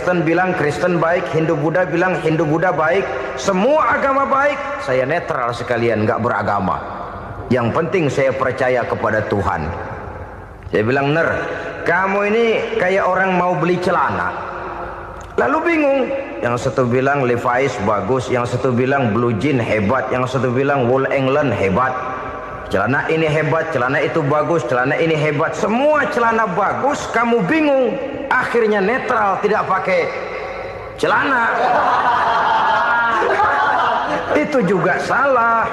Kristen bilang Kristen baik, Hindu Buddha bilang Hindu Buddha baik, semua agama baik, saya netral sekalian, nggak beragama. Yang penting saya percaya kepada Tuhan. Saya bilang, Ner, kamu ini kayak orang mau beli celana, lalu bingung. Yang satu bilang Levi's bagus, yang satu bilang Blue Jean hebat, yang satu bilang Wool England hebat. Celana ini hebat, celana itu bagus, celana ini hebat. Semua celana bagus, kamu bingung. Akhirnya netral, tidak pakai celana. Itu juga salah.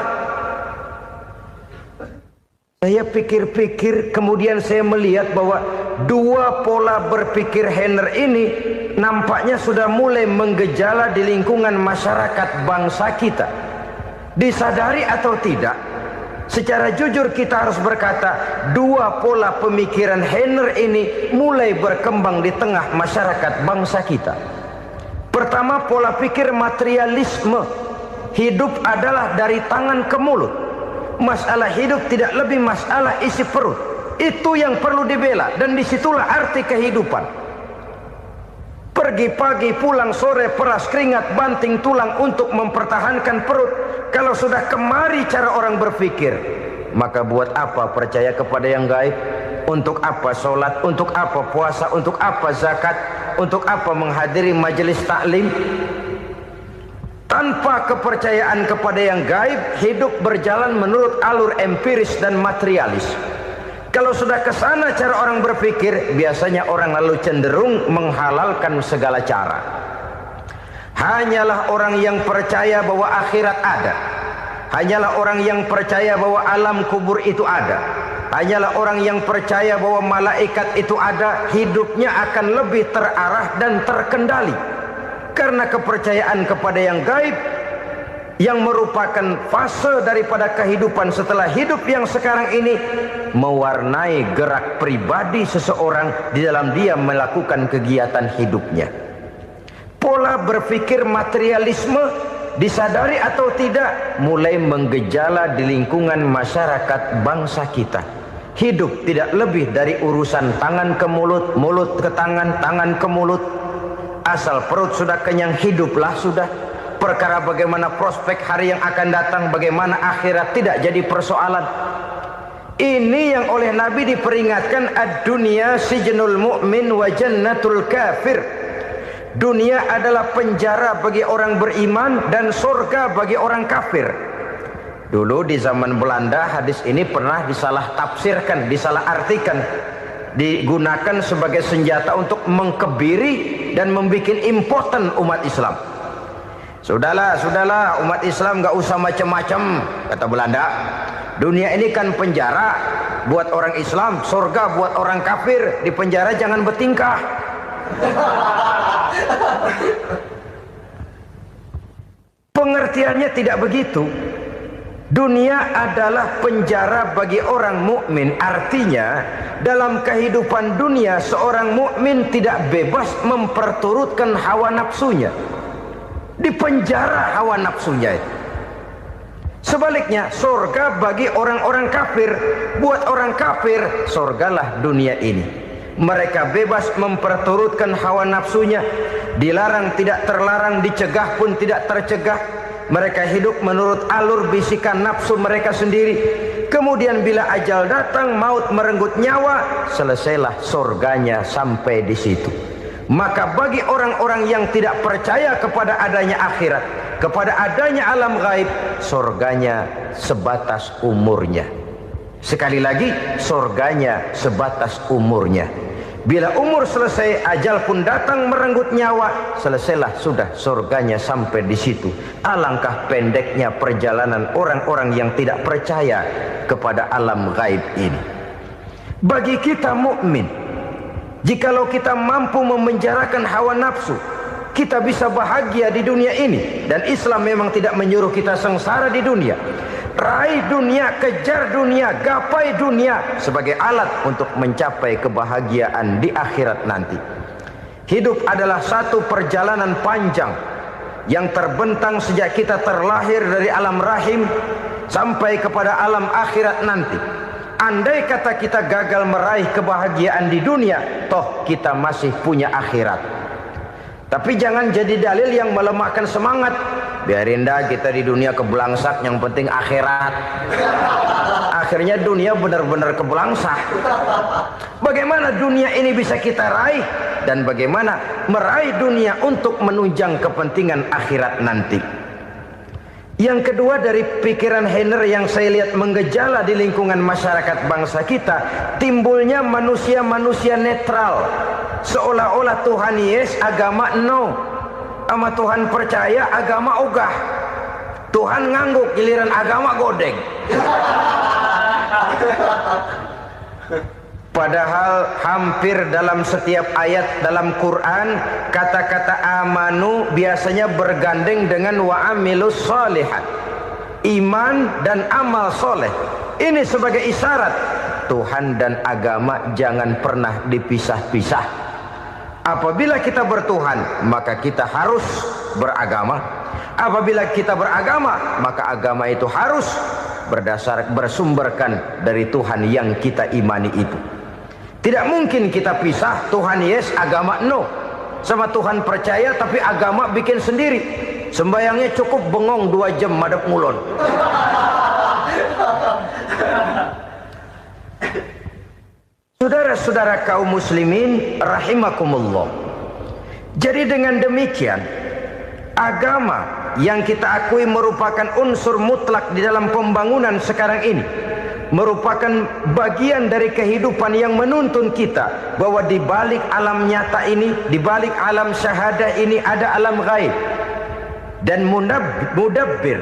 Saya pikir-pikir, kemudian saya melihat bahwa dua pola berpikir Henner ini nampaknya sudah mulai menggejala di lingkungan masyarakat bangsa kita. Disadari atau tidak, secara jujur kita harus berkata, dua pola pemikiran Henner ini mulai berkembang di tengah masyarakat bangsa kita. Pertama, pola pikir materialisme. Hidup adalah dari tangan ke mulut. Masalah hidup tidak lebih masalah isi perut. Itu yang perlu dibela, dan disitulah arti kehidupan. Pergi pagi, pulang sore, peras keringat, banting tulang untuk mempertahankan perut. Kalau sudah kemari cara orang berpikir, maka buat apa percaya kepada yang gaib? Untuk apa sholat? Untuk apa puasa? Untuk apa zakat? Untuk apa menghadiri majelis taklim? Tanpa kepercayaan kepada yang gaib, hidup berjalan menurut alur empiris dan materialis. Kalau sudah ke sana cara orang berpikir, biasanya orang lalu cenderung menghalalkan segala cara. Hanyalah orang yang percaya bahwa akhirat ada. Hanyalah orang yang percaya bahwa alam kubur itu ada. Hanyalah orang yang percaya bahwa malaikat itu ada, hidupnya akan lebih terarah dan terkendali. Karena kepercayaan kepada yang gaib, yang merupakan fase daripada kehidupan setelah hidup yang sekarang ini, mewarnai gerak pribadi seseorang di dalam dia melakukan kegiatan hidupnya. Pola berpikir materialisme, disadari atau tidak, mulai menggejala di lingkungan masyarakat bangsa kita. Hidup tidak lebih dari urusan tangan ke mulut, mulut ke tangan, tangan ke mulut. Asal perut sudah kenyang, hiduplah sudah. Perkara bagaimana prospek hari yang akan datang, bagaimana akhirat, tidak jadi persoalan. Ini yang oleh Nabi diperingatkan, ad-dunya sijnul mu'min wa jannatul kafir. Dunia adalah penjara bagi orang beriman dan surga bagi orang kafir. Dulu di zaman Belanda hadis ini pernah disalah tafsirkan, disalah artikan, digunakan sebagai senjata untuk mengkebiri dan membuat impoten umat Islam. Sudahlah umat Islam gak usah macam-macam, kata Belanda. Dunia ini kan penjara buat orang Islam, surga buat orang kafir. Di penjara jangan bertingkah. Pengertiannya tidak begitu. Dunia adalah penjara bagi orang mukmin. Artinya dalam kehidupan dunia seorang mukmin tidak bebas memperturutkan hawa nafsunya. Di penjara hawa nafsunya itu. Sebaliknya, surga bagi orang-orang kafir. Buat orang kafir, surgalah dunia ini. Mereka bebas memperturutkan hawa nafsunya. Dilarang tidak terlarang, dicegah pun tidak tercegah. Mereka hidup menurut alur bisikan nafsu mereka sendiri. Kemudian bila ajal datang, maut merenggut nyawa, selesailah surganya sampai di situ. Maka bagi orang-orang yang tidak percaya kepada adanya akhirat, kepada adanya alam gaib, surganya sebatas umurnya. Sekali lagi, surganya sebatas umurnya. Bila umur selesai, ajal pun datang merenggut nyawa, selesailah sudah surganya sampai di situ. Alangkah pendeknya perjalanan orang-orang yang tidak percaya kepada alam gaib ini. Bagi kita mukmin, jikalau kita mampu memenjarakan hawa nafsu, kita bisa bahagia di dunia ini. Dan Islam memang tidak menyuruh kita sengsara di dunia. Raih dunia, kejar dunia, gapai dunia sebagai alat untuk mencapai kebahagiaan di akhirat nanti. Hidup adalah satu perjalanan panjang yang terbentang sejak kita terlahir dari alam rahim sampai kepada alam akhirat nanti. Andai kata kita gagal meraih kebahagiaan di dunia, toh kita masih punya akhirat. Tapi jangan jadi dalil yang melemahkan semangat. Biarin dah kita di dunia kebelangsak, yang penting akhirat. Akhirnya dunia benar-benar kebelangsak. Bagaimana dunia ini bisa kita raih, dan bagaimana meraih dunia untuk menunjang kepentingan akhirat nanti. Yang kedua, dari pikiran Heiner yang saya lihat menggejala di lingkungan masyarakat bangsa kita, timbulnya manusia-manusia netral. Seolah-olah Tuhan yes, agama no. Sama Tuhan percaya, agama ogah. Tuhan ngangguk, giliran agama godeng. Padahal hampir dalam setiap ayat dalam Quran, kata-kata amanu biasanya bergandeng dengan wa amilus sholihat, iman dan amal soleh. Ini sebagai isyarat Tuhan dan agama jangan pernah dipisah-pisah. Apabila kita bertuhan, maka kita harus beragama. Apabila kita beragama, maka agama itu harus bersumberkan dari Tuhan yang kita imani itu. Tidak mungkin kita pisah, Tuhan yes, agama no. Sama Tuhan percaya tapi agama bikin sendiri. Sembayangnya cukup bengong 2 jam madep ngulon. Saudara-saudara kaum muslimin rahimakumullah. Jadi dengan demikian, agama yang kita akui merupakan unsur mutlak di dalam pembangunan sekarang ini, merupakan bagian dari kehidupan yang menuntun kita bahwa di balik alam nyata ini, di balik alam syahadah ini ada alam gaib. Dan mudabbir,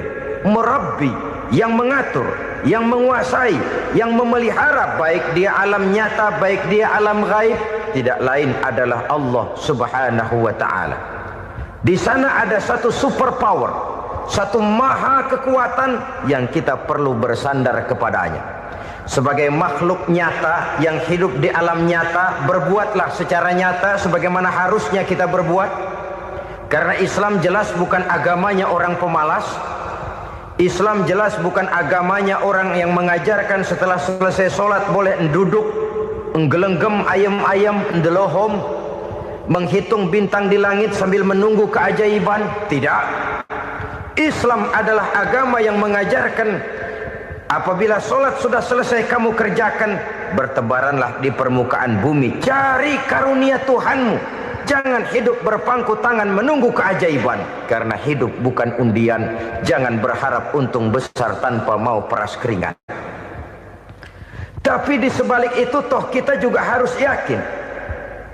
murabbi, yang mengatur, yang menguasai, yang memelihara baik dia alam nyata, baik dia alam gaib, tidak lain adalah Allah Subhanahu wa taala. Di sana ada satu super power, satu maha kekuatan yang kita perlu bersandar kepadanya. Sebagai makhluk nyata yang hidup di alam nyata, berbuatlah secara nyata sebagaimana harusnya kita berbuat. Karena Islam jelas bukan agamanya orang pemalas. Islam jelas bukan agamanya orang yang mengajarkan setelah selesai sholat boleh duduk, nggelenggem ayam-ayam, ndelohom, menghitung bintang di langit sambil menunggu keajaiban. Tidak. Islam adalah agama yang mengajarkan apabila sholat sudah selesai kamu kerjakan, bertebaranlah di permukaan bumi, cari karunia Tuhanmu. Jangan hidup berpangku tangan menunggu keajaiban, karena hidup bukan undian. Jangan berharap untung besar tanpa mau peras keringat. Tapi di sebalik itu toh kita juga harus yakin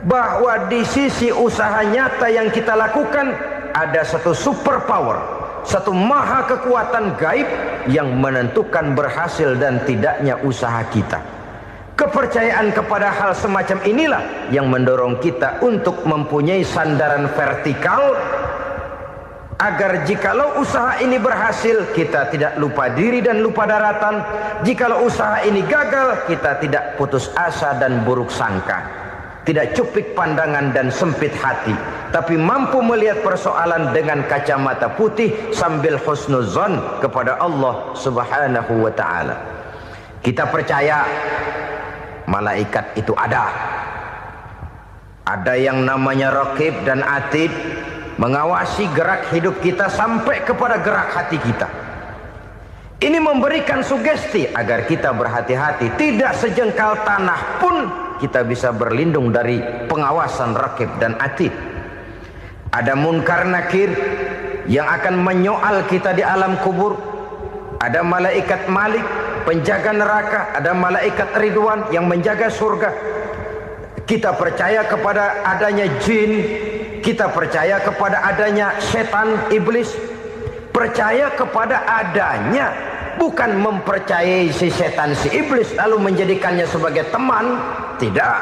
bahwa di sisi usaha nyata yang kita lakukan ada satu super power, satu maha kekuatan gaib yang menentukan berhasil dan tidaknya usaha kita. Kepercayaan kepada hal semacam inilah yang mendorong kita untuk mempunyai sandaran vertikal, agar jikalau usaha ini berhasil, kita tidak lupa diri dan lupa daratan. Jikalau usaha ini gagal, kita tidak putus asa dan buruk sangka, tidak cupik pandangan dan sempit hati, tapi mampu melihat persoalan dengan kacamata putih sambil husnuzon kepada Allah Subhanahu wa ta'ala. Kita percaya malaikat itu ada. Ada yang namanya raqib dan atid, mengawasi gerak hidup kita sampai kepada gerak hati kita. Ini memberikan sugesti agar kita berhati-hati, tidak sejengkal tanah pun kita bisa berlindung dari pengawasan raqib dan atid. Ada munkar nakir yang akan menyoal kita di alam kubur. Ada malaikat Malik, penjaga neraka. Ada malaikat Ridwan yang menjaga surga. Kita percaya kepada adanya jin, kita percaya kepada adanya setan, iblis. Percaya kepada adanya, bukan mempercayai si setan, si iblis lalu menjadikannya sebagai teman. Tidak.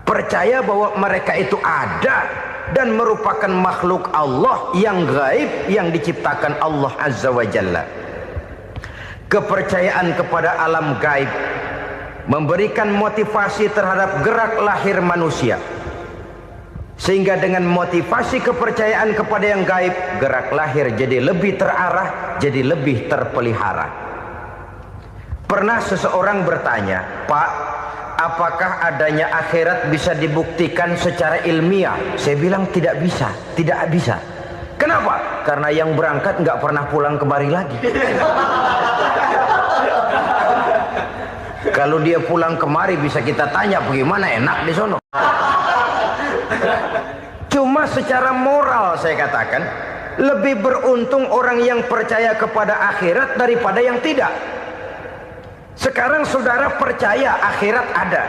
Percaya bahwa mereka itu ada dan merupakan makhluk Allah yang gaib, yang diciptakan Allah Azza wa Jalla. Kepercayaan kepada alam gaib memberikan motivasi terhadap gerak lahir manusia, sehingga dengan motivasi kepercayaan kepada yang gaib, gerak lahir jadi lebih terarah, jadi lebih terpelihara. Pernah seseorang bertanya, "Pak, apakah adanya akhirat bisa dibuktikan secara ilmiah? Saya bilang tidak bisa, tidak bisa. Kenapa? Karena yang berangkat nggak pernah pulang kembali lagi. Kalau dia pulang kemari bisa kita tanya bagaimana enak di sono. Cuma secara moral saya katakan, lebih beruntung orang yang percaya kepada akhirat daripada yang tidak. Sekarang saudara percaya akhirat ada,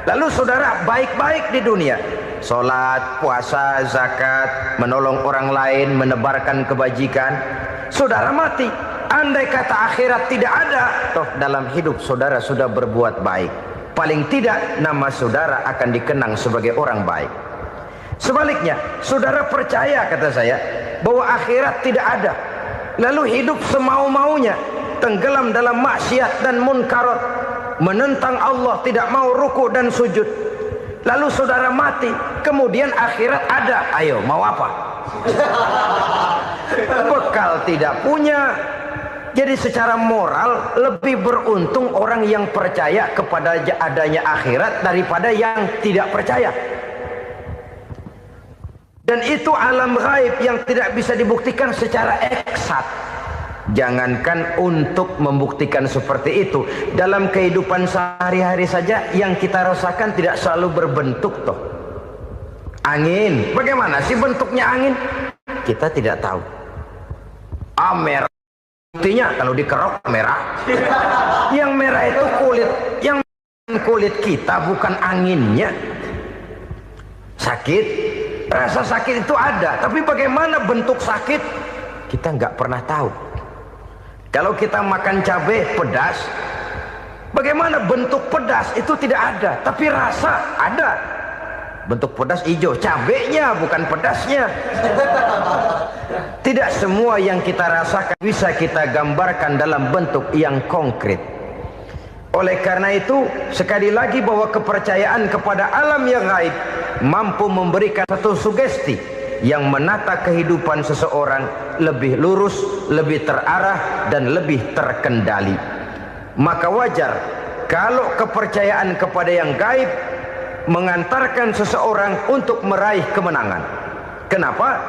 lalu saudara baik-baik di dunia, sholat, puasa, zakat, menolong orang lain, menebarkan kebajikan. Saudara mati, andai kata akhirat tidak ada, toh dalam hidup saudara sudah berbuat baik, paling tidak nama saudara akan dikenang sebagai orang baik. Sebaliknya, saudara percaya, kata saya, bahwa akhirat tidak ada, lalu hidup semau-maunya, tenggelam dalam maksiat dan munkarat, menentang Allah, tidak mau ruku dan sujud. Lalu saudara mati, kemudian akhirat ada. Ayo, mau apa? Bekal tidak punya. Jadi secara moral lebih beruntung orang yang percaya kepada adanya akhirat daripada yang tidak percaya. Dan itu alam gaib yang tidak bisa dibuktikan secara eksat. Jangankan untuk membuktikan seperti itu, dalam kehidupan sehari-hari saja yang kita rasakan tidak selalu berbentuk toh. Angin, bagaimana sih bentuknya angin? Kita tidak tahu. Merah, buktinya kalau dikerok merah. Yang merah itu kulit, yang kulit kita bukan anginnya. Sakit, rasa sakit itu ada, tapi bagaimana bentuk sakit kita nggak pernah tahu. Kalau kita makan cabai pedas, bagaimana bentuk pedas itu tidak ada, tapi rasa ada. Bentuk pedas hijau, cabainya bukan pedasnya. Tidak semua yang kita rasakan bisa kita gambarkan dalam bentuk yang konkret. Oleh karena itu, sekali lagi bahwa kepercayaan kepada alam yang gaib mampu memberikan satu sugesti yang menata kehidupan seseorang lebih lurus, lebih terarah, dan lebih terkendali. Maka wajar kalau kepercayaan kepada yang gaib mengantarkan seseorang untuk meraih kemenangan. Kenapa?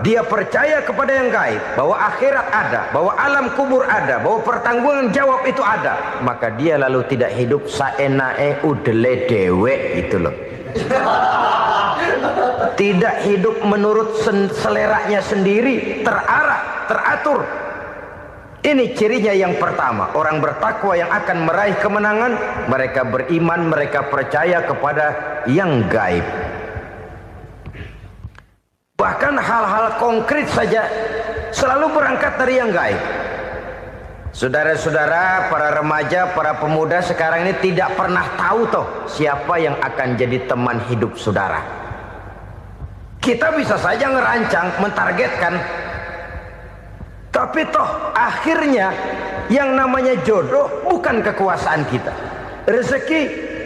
Dia percaya kepada yang gaib, bahwa akhirat ada, bahwa alam kubur ada, bahwa pertanggungan jawab itu ada. Maka dia lalu tidak hidup saenae udele dewe, itu loh. Tidak hidup menurut seleranya sendiri, terarah, teratur. Ini cirinya yang pertama. Orang bertakwa yang akan meraih kemenangan, mereka beriman, mereka percaya kepada yang gaib. Bahkan hal-hal konkret saja selalu berangkat dari yang gaib. Saudara-saudara, para remaja, para pemuda sekarang ini tidak pernah tahu toh siapa yang akan jadi teman hidup saudara. Kita bisa saja ngerancang, mentargetkan, tapi toh akhirnya yang namanya jodoh bukan kekuasaan kita. Rezeki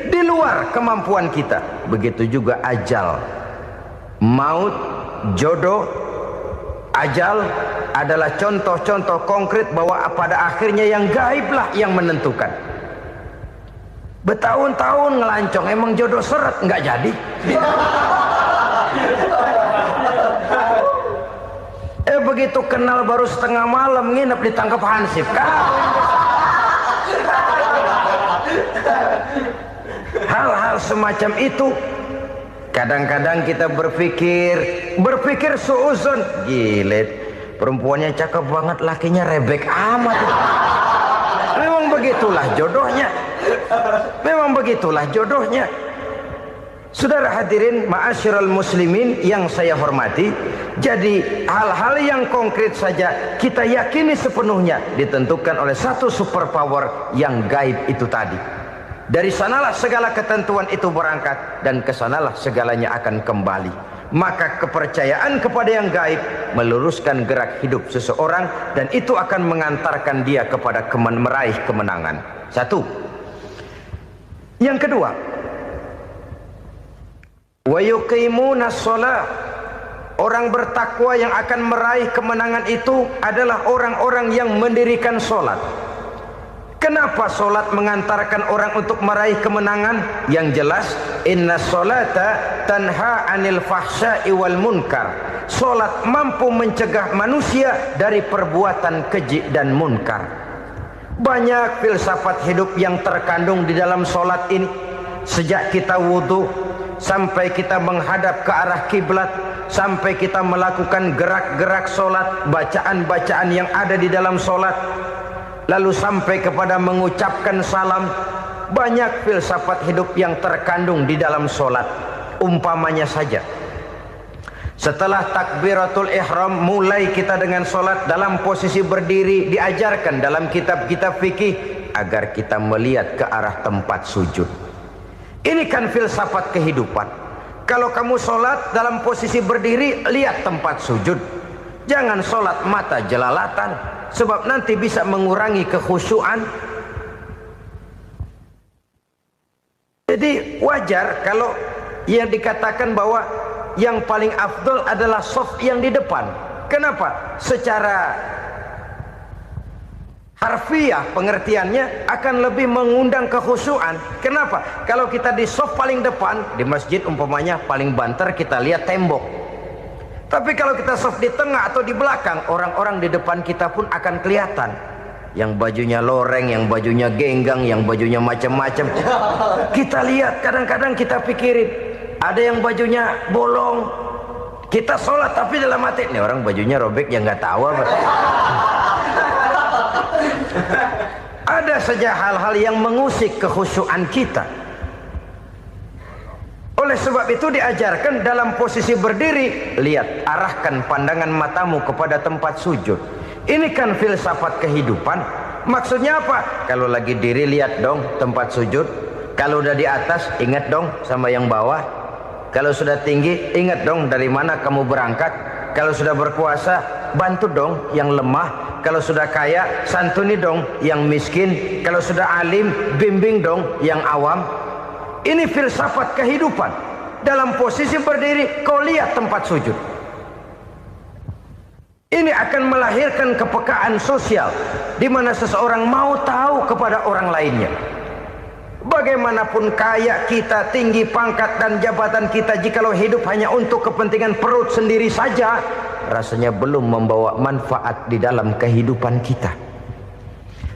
di luar kemampuan kita. Begitu juga ajal, maut, jodoh, ajal adalah contoh-contoh konkret bahwa pada akhirnya yang gaiblah yang menentukan. Bertahun-tahun ngelancong, emang jodoh seret nggak jadi. Begitu kenal baru setengah malam nginep ditangkap hansip kan. Hal-hal semacam itu kadang-kadang kita berpikir suuzon, gile, perempuannya cakep banget, lakinya rebek amat. Memang begitulah jodohnya. Memang begitulah jodohnya. Saudara hadirin ma'asyiral muslimin yang saya hormati, jadi hal-hal yang konkret saja kita yakini sepenuhnya ditentukan oleh satu superpower yang gaib itu tadi. Dari sanalah segala ketentuan itu berangkat dan kesanalah segalanya akan kembali. Maka kepercayaan kepada yang gaib meluruskan gerak hidup seseorang dan itu akan mengantarkan dia kepada meraih kemenangan. Satu. Yang kedua, wa yuqimuna shalah. Orang bertakwa yang akan meraih kemenangan itu adalah orang-orang yang mendirikan sholat. Kenapa solat mengantarkan orang untuk meraih kemenangan? Yang jelas, inna solata tanha anil fahsya'i wal munkar. Solat mampu mencegah manusia dari perbuatan keji dan munkar. Banyak filsafat hidup yang terkandung di dalam solat ini. Sejak kita wudhu, sampai kita menghadap ke arah kiblat, sampai kita melakukan gerak-gerak solat, bacaan-bacaan yang ada di dalam solat, lalu sampai kepada mengucapkan salam. Banyak filsafat hidup yang terkandung di dalam solat. Umpamanya saja, setelah takbiratul ihram, mulai kita dengan solat dalam posisi berdiri. Diajarkan dalam kitab-kitab fikih agar kita melihat ke arah tempat sujud. Ini kan filsafat kehidupan. Kalau kamu solat dalam posisi berdiri, lihat tempat sujud. Jangan solat mata jelalatan, sebab nanti bisa mengurangi kekhusyuan. Jadi wajar kalau yang dikatakan bahwa yang paling afdol adalah shaf yang di depan. Kenapa? Secara harfiah pengertiannya akan lebih mengundang kekhusyuan. Kenapa? Kalau kita di shaf paling depan, di masjid umpamanya paling banter kita lihat tembok. Tapi kalau kita shaf di tengah atau di belakang, orang-orang di depan kita pun akan kelihatan. Yang bajunya loreng, yang bajunya genggang, yang bajunya macam-macam. Kita lihat, kadang-kadang kita pikirin, ada yang bajunya bolong. Kita sholat tapi dalam hati, nih orang bajunya robek yang nggak tahu apa. Ada saja hal-hal yang mengusik kekhusyuan kita. Oleh sebab itu diajarkan dalam posisi berdiri, lihat, arahkan pandangan matamu kepada tempat sujud. Ini kan filsafat kehidupan. Maksudnya apa? Kalau lagi diri, lihat dong tempat sujud. Kalau udah di atas, ingat dong sama yang bawah. Kalau sudah tinggi, ingat dong dari mana kamu berangkat. Kalau sudah berkuasa, bantu dong yang lemah. Kalau sudah kaya, santuni dong yang miskin. Kalau sudah alim, bimbing dong yang awam. Ini filsafat kehidupan. Dalam posisi berdiri, kau lihat tempat sujud. Ini akan melahirkan kepekaan sosial, di mana seseorang mau tahu kepada orang lainnya. Bagaimanapun kaya kita, tinggi pangkat dan jabatan kita, jikalau hidup hanya untuk kepentingan perut sendiri saja, rasanya belum membawa manfaat di dalam kehidupan kita.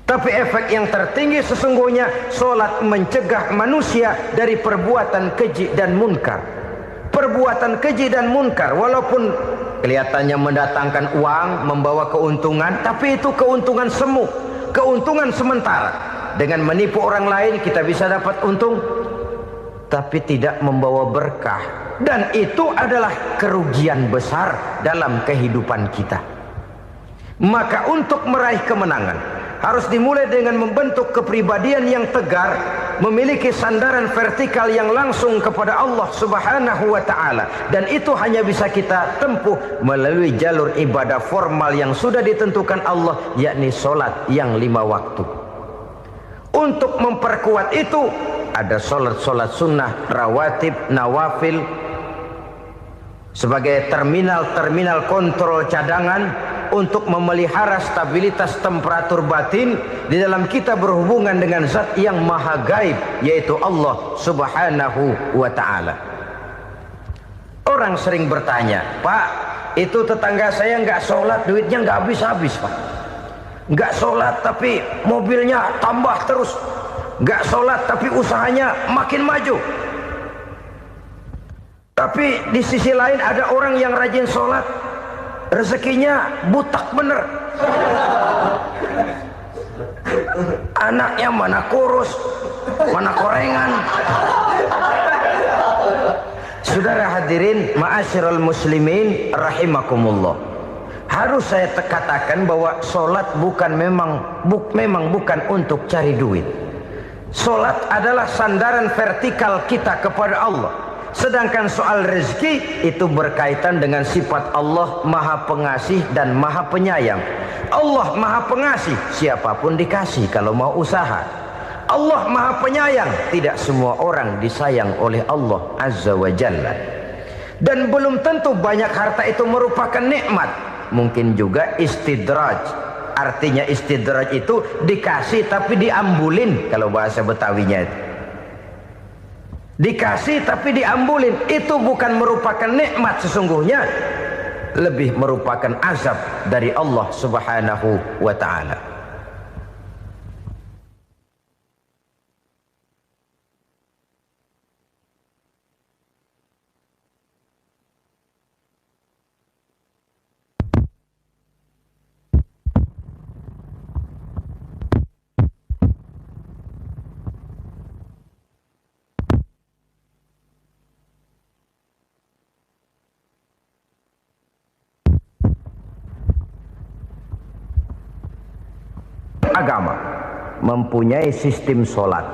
Tapi efek yang tertinggi sesungguhnya, solat mencegah manusia dari perbuatan keji dan munkar. Perbuatan keji dan munkar, walaupun kelihatannya mendatangkan uang, membawa keuntungan, tapi itu keuntungan semu, keuntungan sementara. Dengan menipu orang lain kita bisa dapat untung, tapi tidak membawa berkah. Dan itu adalah kerugian besar dalam kehidupan kita. Maka untuk meraih kemenangan, harus dimulai dengan membentuk kepribadian yang tegar, memiliki sandaran vertikal yang langsung kepada Allah Subhanahu wa ta'ala. Dan itu hanya bisa kita tempuh melalui jalur ibadah formal yang sudah ditentukan Allah, yakni solat yang 5 waktu. Untuk memperkuat itu, ada solat-solat sunnah, rawatib, nawafil, sebagai terminal-terminal kontrol cadangan untuk memelihara stabilitas temperatur batin di dalam kita berhubungan dengan zat yang maha gaib, yaitu Allah Subhanahu wa ta'ala. Orang sering bertanya, Pak, itu tetangga saya nggak sholat, duitnya nggak habis-habis, Pak. Nggak sholat tapi mobilnya tambah terus. Nggak sholat tapi usahanya makin maju. Tapi di sisi lain ada orang yang rajin sholat, rezekinya butak bener. Anaknya mana kurus, mana korengan. Saudara hadirin ma'asyiral muslimin rahimakumullah. Harus saya katakan bahwa solat memang bukan untuk cari duit. Solat adalah sandaran vertikal kita kepada Allah. Sedangkan soal rezeki itu berkaitan dengan sifat Allah Maha Pengasih dan Maha Penyayang. Allah Maha Pengasih, siapapun dikasih kalau mau usaha. Allah Maha Penyayang, tidak semua orang disayang oleh Allah Azza wa Jalla. Dan belum tentu banyak harta itu merupakan nikmat. Mungkin juga istidraj, Artinya istidraj itu dikasih tapi diambulin, kalau bahasa Betawinya itu. Dikasih tapi diambulin, itu bukan merupakan nikmat sesungguhnya, lebih merupakan azab dari Allah Subhanahu wa ta'ala. Agama mempunyai sistem solat,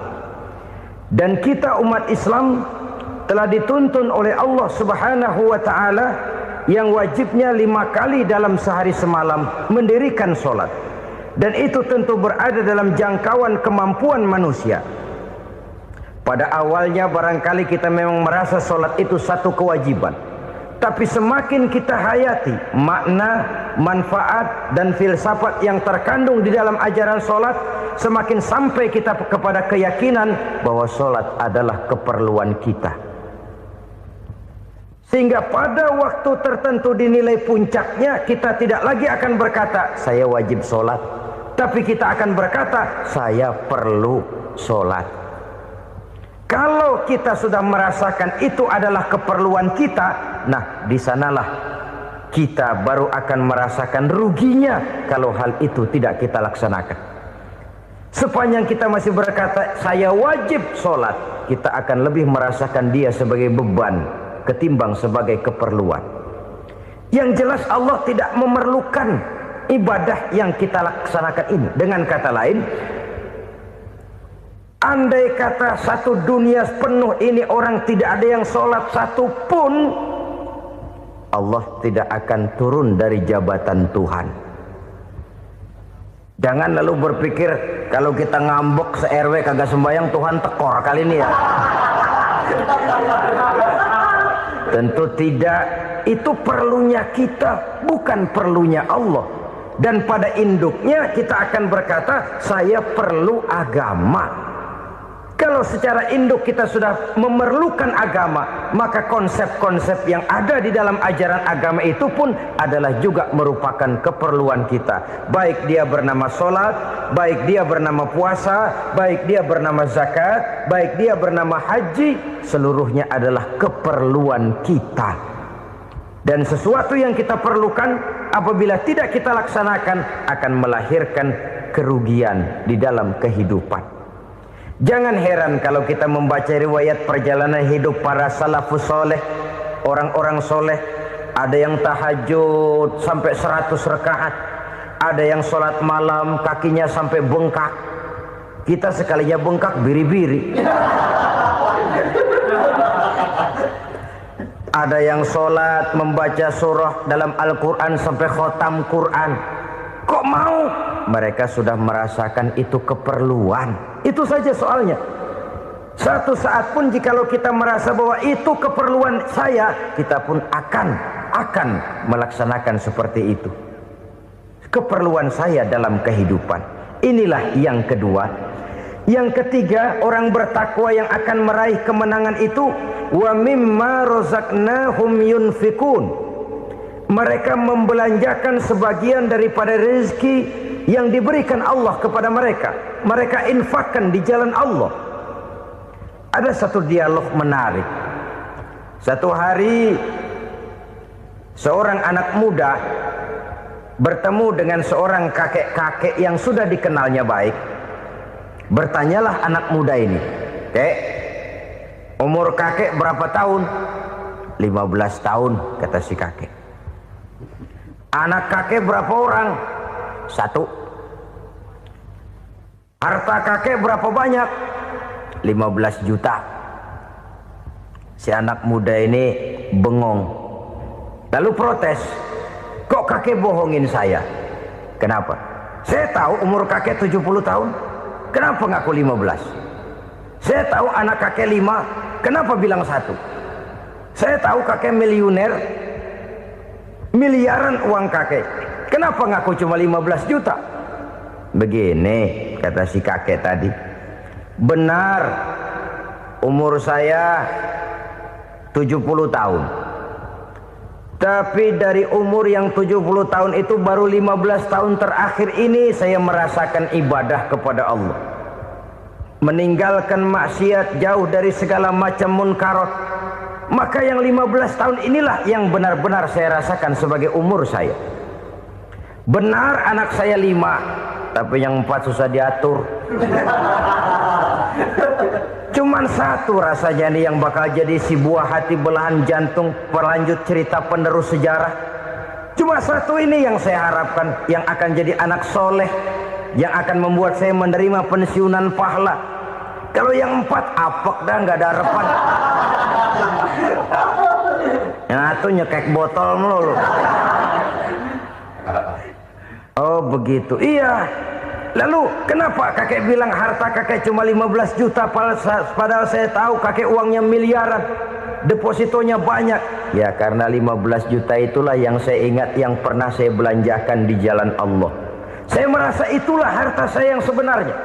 dan kita umat Islam telah dituntun oleh Allah Subhanahu wa ta'ala yang wajibnya 5 kali dalam sehari semalam mendirikan solat, dan itu tentu berada dalam jangkauan kemampuan manusia. Pada awalnya barangkali kita memang merasa solat itu satu kewajiban, tapi semakin kita hayati makna, manfaat dan filsafat yang terkandung di dalam ajaran solat, semakin sampai kita kepada keyakinan bahwa solat adalah keperluan kita. Sehingga pada waktu tertentu dinilai puncaknya, kita tidak lagi akan berkata saya wajib solat, tapi kita akan berkata saya perlu solat. Kalau kita sudah merasakan itu adalah keperluan kita, nah di sanalah kita baru akan merasakan ruginya kalau hal itu tidak kita laksanakan. Sepanjang kita masih berkata saya wajib sholat, kita akan lebih merasakan dia sebagai beban ketimbang sebagai keperluan. Yang jelas Allah tidak memerlukan ibadah yang kita laksanakan ini. Dengan kata lain, andai kata satu dunia penuh ini orang tidak ada yang sholat satu pun, Allah tidak akan turun dari jabatan Tuhan. Jangan lalu berpikir kalau kita ngambek se-RW kagak sembahyang Tuhan tekor kali ini ya. Tentu tidak. Itu perlunya kita, bukan perlunya Allah. Dan pada induknya kita akan berkata saya perlu agama. Kalau secara induk kita sudah memerlukan agama, maka konsep-konsep yang ada di dalam ajaran agama itu pun adalah juga merupakan keperluan kita. Baik dia bernama sholat, baik dia bernama puasa, baik dia bernama zakat, baik dia bernama haji, seluruhnya adalah keperluan kita. Dan sesuatu yang kita perlukan apabila tidak kita laksanakan akan melahirkan kerugian di dalam kehidupan. Jangan heran kalau kita membaca riwayat perjalanan hidup para salafus soleh, orang-orang soleh. Ada yang tahajud sampai 100 rakaat, ada yang sholat malam kakinya sampai bengkak. Kita sekalinya bengkak biri-biri. Ada yang sholat membaca surah dalam Al-Quran sampai khotam Quran. Kok mau? Mereka sudah merasakan itu keperluan. Itu saja soalnya. Satu saat pun jikalau kita merasa bahwa itu keperluan saya, kita pun akan melaksanakan seperti itu. Keperluan saya dalam kehidupan. Inilah yang kedua. Yang ketiga, orang bertakwa yang akan meraih kemenangan itu, wa mimma razaqnahum yunfikun. Mereka membelanjakan sebagian daripada rezeki yang diberikan Allah kepada mereka. Mereka infakkan di jalan Allah. Ada satu dialog menarik. Satu hari seorang anak muda bertemu dengan seorang kakek-kakek yang sudah dikenalnya baik. Bertanyalah anak muda ini, "Kek, umur kakek berapa tahun?" 15 tahun, kata si kakek. "Anak kakek berapa orang?" 1. "Harta kakek berapa banyak?" 15 juta. Si anak muda ini bengong. Lalu protes, "Kok kakek bohongin saya?" "Kenapa?" "Saya tahu umur kakek 70 tahun. Kenapa ngaku 15? Saya tahu anak kakek 5. Kenapa bilang 1? Saya tahu kakek miliuner, miliaran uang kakek. Kenapa ngaku cuma 15 juta? Begini kata si kakek tadi, benar umur saya 70 tahun, tapi dari umur yang 70 tahun itu baru 15 tahun terakhir ini saya merasakan ibadah kepada Allah, meninggalkan maksiat, jauh dari segala macam munkarat. Maka yang 15 tahun inilah yang benar-benar saya rasakan sebagai umur saya. Benar anak saya 5, tapi yang 4 susah diatur. Cuman 1 rasanya nih yang bakal jadi si buah hati, belahan jantung, pelanjut cerita penerus sejarah. Cuma 1 ini yang saya harapkan, yang akan jadi anak soleh, yang akan membuat saya menerima pensiunan pahala. Kalau yang 4 apek dah, nggak ada harapan. Yang 1 nyekek botol melulu. Oh begitu, iya. Lalu kenapa kakek bilang harta kakek cuma 15 juta padahal saya tahu kakek uangnya miliaran, depositonya banyak? Ya karena 15 juta itulah yang saya ingat yang pernah saya belanjakan di jalan Allah. Saya merasa itulah harta saya yang sebenarnya.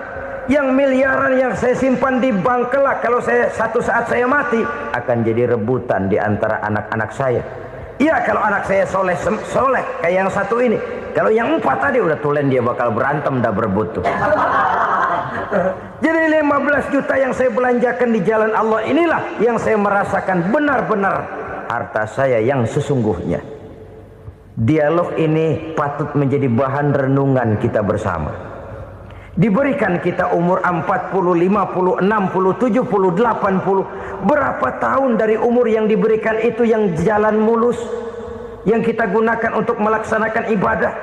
Yang miliaran yang saya simpan di bank kelak, kalau satu saat saya mati, akan jadi rebutan di antara anak-anak saya. Iya kalau anak saya soleh kayak yang 1 ini. Kalau yang 4 tadi udah tulen dia bakal berantem dah berebut tuh. Jadi 15 juta yang saya belanjakan di jalan Allah inilah yang saya merasakan benar-benar harta saya yang sesungguhnya. Dialog ini patut menjadi bahan renungan kita bersama. Diberikan kita umur 40, 50, 60, 70, 80. Berapa tahun dari umur yang diberikan itu yang jalan mulus, yang kita gunakan untuk melaksanakan ibadah?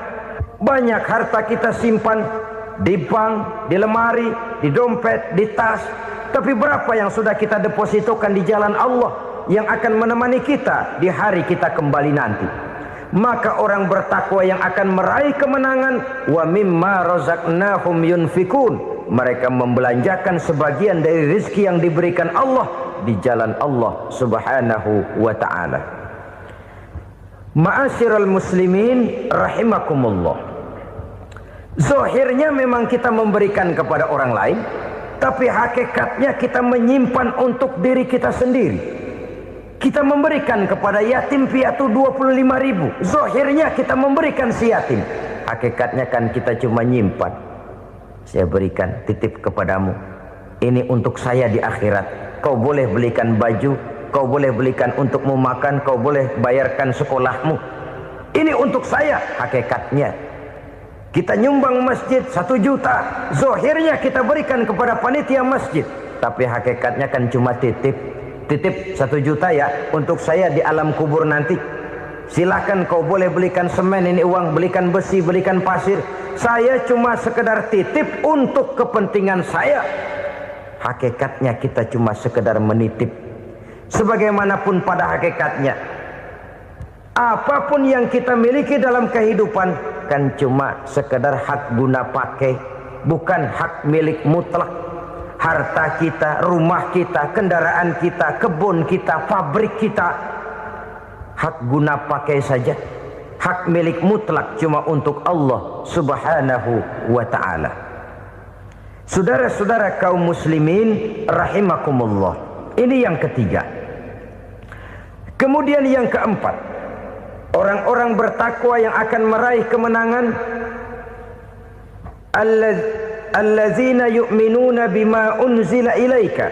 Banyak harta kita simpan di bank, di lemari, di dompet, di tas. Tapi berapa yang sudah kita depositokan di jalan Allah yang akan menemani kita di hari kita kembali nanti? Maka orang bertakwa yang akan meraih kemenangan, wa mimma razaqnahum yunfikun, mereka membelanjakan sebagian dari rezeki yang diberikan Allah di jalan Allah subhanahu wa ta'ala. Ma'asyiral muslimin rahimakumullah. Zahirnya memang kita memberikan kepada orang lain, tapi hakikatnya kita menyimpan untuk diri kita sendiri. Kita memberikan kepada yatim piatu 25.000. Zahirnya kita memberikan si yatim, hakikatnya kan kita cuma nyimpan. Saya berikan, titip kepadamu, ini untuk saya di akhirat. Kau boleh belikan baju, kau boleh belikan untukmu makan, kau boleh bayarkan sekolahmu. Ini untuk saya. Hakikatnya kita nyumbang masjid 1 juta, zahirnya kita berikan kepada panitia masjid, tapi hakikatnya kan cuma titip 1 juta ya untuk saya di alam kubur nanti. Silahkan kau boleh belikan semen, ini uang, belikan besi, belikan pasir. Saya cuma sekedar titip untuk kepentingan saya. Hakikatnya kita cuma sekedar menitip. Sebagaimanapun pada hakikatnya, apapun yang kita miliki dalam kehidupan kan cuma sekedar hak guna pakai, bukan hak milik mutlak. Harta kita, rumah kita, kendaraan kita, kebun kita, pabrik kita, hak guna pakai saja. Hak milik mutlak cuma untuk Allah subhanahu wa ta'ala. Saudara-saudara kaum muslimin rahimakumullah. Ini yang ketiga. Kemudian yang keempat, orang-orang bertakwa yang akan meraih kemenangan, allazina yu'minuna bima unzila ilaika.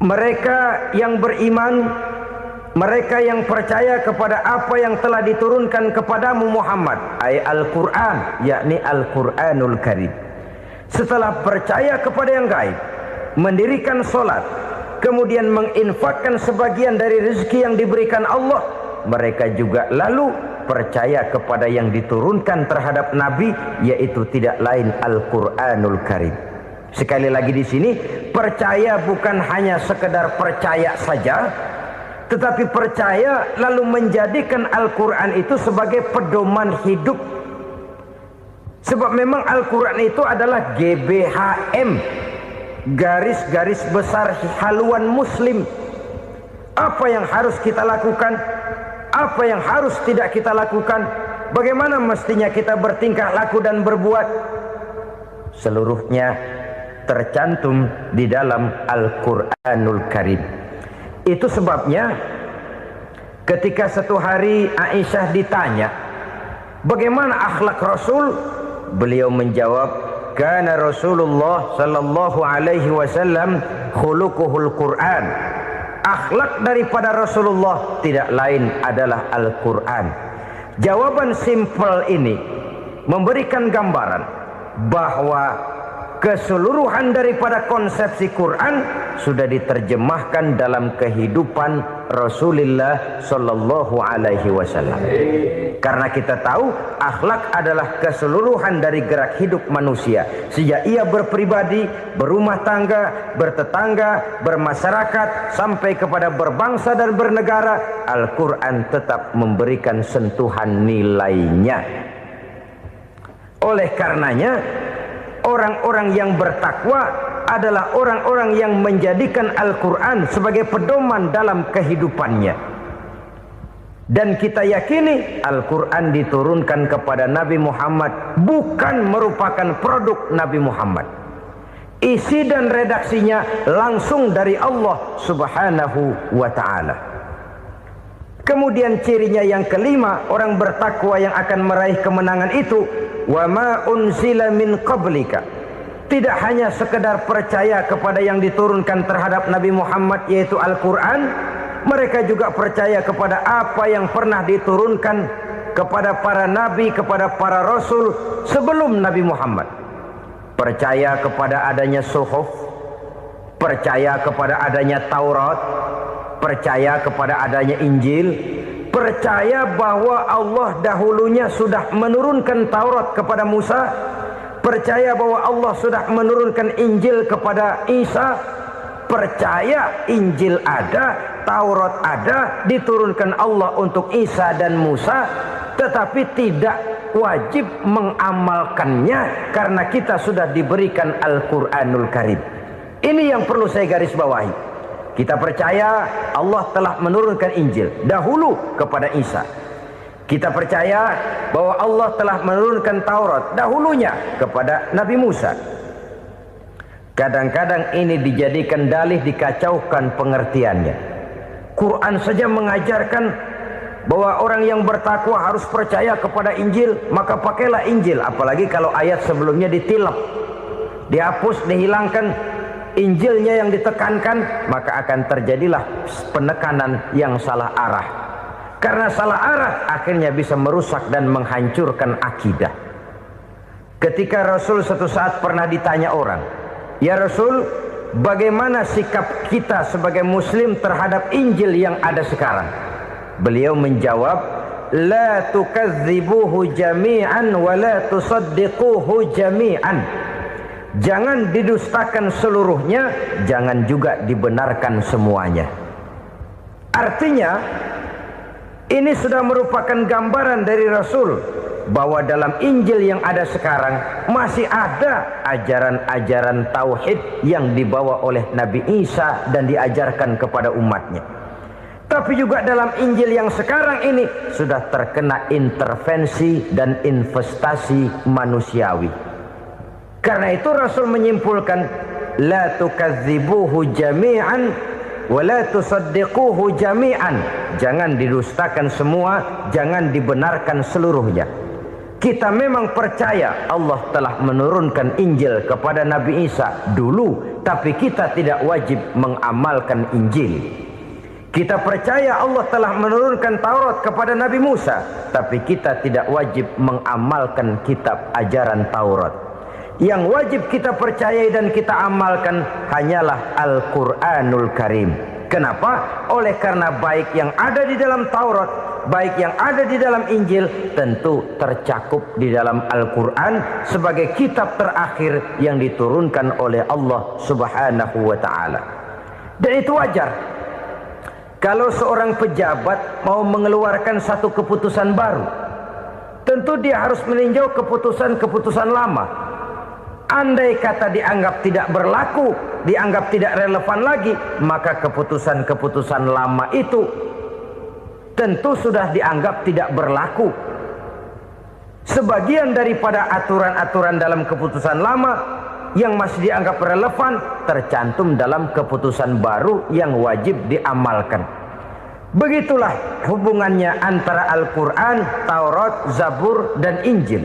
Mereka yang beriman, mereka yang percaya kepada apa yang telah diturunkan kepadamu Muhammad, ay Al-Quran, yakni Al-Quranul Karim. Setelah percaya kepada yang gaib, mendirikan solat, kemudian menginfakkan sebagian dari rezeki yang diberikan Allah, mereka juga lalu percaya kepada yang diturunkan terhadap Nabi, yaitu tidak lain Al-Quranul Karim. Sekali lagi di sini, percaya bukan hanya sekedar percaya saja, tetapi percaya lalu menjadikan Al-Quran itu sebagai pedoman hidup. Sebab memang Al-Quran itu adalah GBHM, garis-garis besar haluan muslim. Apa yang harus kita lakukan, apa yang harus tidak kita lakukan, bagaimana mestinya kita bertingkah laku dan berbuat, seluruhnya tercantum di dalam Al-Quranul Karim. Itu sebabnya ketika satu hari Aisyah ditanya bagaimana akhlak Rasul, beliau menjawab, kana Rasulullah sallallahu alaihi wasallam khuluquhul Quran. Akhlak daripada Rasulullah tidak lain adalah Al-Quran. Jawaban simpel ini memberikan gambaran bahwa keseluruhan daripada konsepsi Quran sudah diterjemahkan dalam kehidupan Rasulullah sallallahu alaihi wasallam. Karena kita tahu akhlak adalah keseluruhan dari gerak hidup manusia. Sejak ia berpribadi, berumah tangga, bertetangga, bermasyarakat, sampai kepada berbangsa dan bernegara, Al-Quran tetap memberikan sentuhan nilainya. Oleh karenanya, orang-orang yang bertakwa adalah orang-orang yang menjadikan Al-Quran sebagai pedoman dalam kehidupannya. Dan kita yakini Al-Quran diturunkan kepada Nabi Muhammad bukan merupakan produk Nabi Muhammad. Isi dan redaksinya langsung dari Allah Subhanahu wa ta'ala. Kemudian cirinya yang kelima, orang bertakwa yang akan meraih kemenangan itu, wa ma unzila min qablika. Tidak hanya sekedar percaya kepada yang diturunkan terhadap Nabi Muhammad yaitu Al-Quran, mereka juga percaya kepada apa yang pernah diturunkan kepada para nabi, kepada para rasul sebelum Nabi Muhammad. Percaya kepada adanya suhuf, percaya kepada adanya Taurat, percaya kepada adanya Injil, percaya bahwa Allah dahulunya sudah menurunkan Taurat kepada Musa, percaya bahwa Allah sudah menurunkan Injil kepada Isa, percaya Injil ada, Taurat ada, diturunkan Allah untuk Isa dan Musa, tetapi tidak wajib mengamalkannya karena kita sudah diberikan Al-Quranul Karim. Ini yang perlu saya garis bawahi. Kita percaya Allah telah menurunkan Injil dahulu kepada Isa. Kita percaya bahwa Allah telah menurunkan Taurat dahulunya kepada Nabi Musa. Kadang-kadang ini dijadikan dalih, dikacaukan pengertiannya. Quran saja mengajarkan bahwa orang yang bertakwa harus percaya kepada Injil, maka pakailah Injil. Apalagi kalau ayat sebelumnya ditilap, dihapus, dihilangkan, Injilnya yang ditekankan, maka akan terjadilah penekanan yang salah arah. Karena salah arah akhirnya bisa merusak dan menghancurkan akidah. Ketika Rasul suatu saat pernah ditanya orang, "Ya Rasul, bagaimana sikap kita sebagai muslim terhadap Injil yang ada sekarang?" Beliau menjawab, "La tukadzibuhu jami'an wa la tusaddiquhu jami'an." Jangan didustakan seluruhnya, jangan juga dibenarkan semuanya. Artinya, ini sudah merupakan gambaran dari Rasul bahwa dalam Injil yang ada sekarang masih ada ajaran-ajaran tauhid yang dibawa oleh Nabi Isa dan diajarkan kepada umatnya. Tapi juga dalam Injil yang sekarang ini sudah terkena intervensi dan investasi manusiawi. Karena itu Rasul menyimpulkan, la tukadzibuhu jami'an wa la tusaddiquhu jami'an. Jangan didustakan semua, jangan dibenarkan seluruhnya. Kita memang percaya Allah telah menurunkan Injil kepada Nabi Isa dulu, tapi kita tidak wajib mengamalkan Injil. Kita percaya Allah telah menurunkan Taurat kepada Nabi Musa, tapi kita tidak wajib mengamalkan kitab ajaran Taurat. Yang wajib kita percayai dan kita amalkan hanyalah Al-Quranul Karim. Kenapa? Oleh karena baik yang ada di dalam Taurat, baik yang ada di dalam Injil, tentu tercakup di dalam Al-Quran sebagai kitab terakhir yang diturunkan oleh Allah Subhanahu wa ta'ala. Dan itu wajar. Kalau seorang pejabat mau mengeluarkan satu keputusan baru, tentu dia harus meninjau keputusan-keputusan lama. Andai kata dianggap tidak berlaku, dianggap tidak relevan lagi, maka keputusan-keputusan lama itu tentu sudah dianggap tidak berlaku. Sebagian daripada aturan-aturan dalam keputusan lama yang masih dianggap relevan tercantum dalam keputusan baru yang wajib diamalkan. Begitulah hubungannya antara Al-Quran, Taurat, Zabur, dan Injil.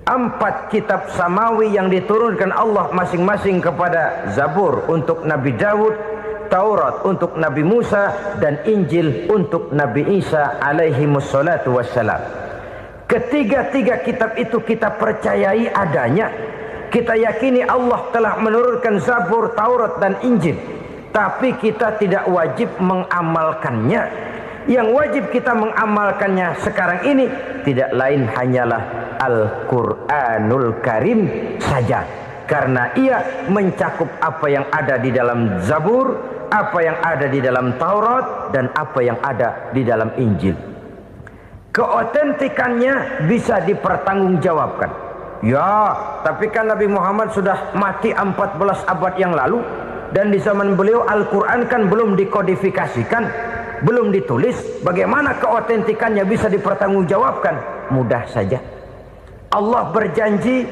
4 kitab samawi yang diturunkan Allah masing-masing kepada Zabur untuk Nabi Daud, Taurat untuk Nabi Musa, dan Injil untuk Nabi Isa alaihi wassalatu wassalam. Ketiga-tiga kitab itu kita percayai adanya. Kita yakini Allah telah menurunkan Zabur, Taurat, dan Injil. Tapi kita tidak wajib mengamalkannya. Yang wajib kita mengamalkannya sekarang ini tidak lain hanyalah Al-Quranul Karim saja. Karena ia mencakup apa yang ada di dalam Zabur, apa yang ada di dalam Taurat, dan apa yang ada di dalam Injil. Keotentikannya bisa dipertanggungjawabkan. Ya, tapi kan Nabi Muhammad sudah mati 14 abad yang lalu. Dan di zaman beliau Al-Quran kan belum dikodifikasikan, belum ditulis. Bagaimana keotentikannya bisa dipertanggungjawabkan? Mudah saja. Allah berjanji,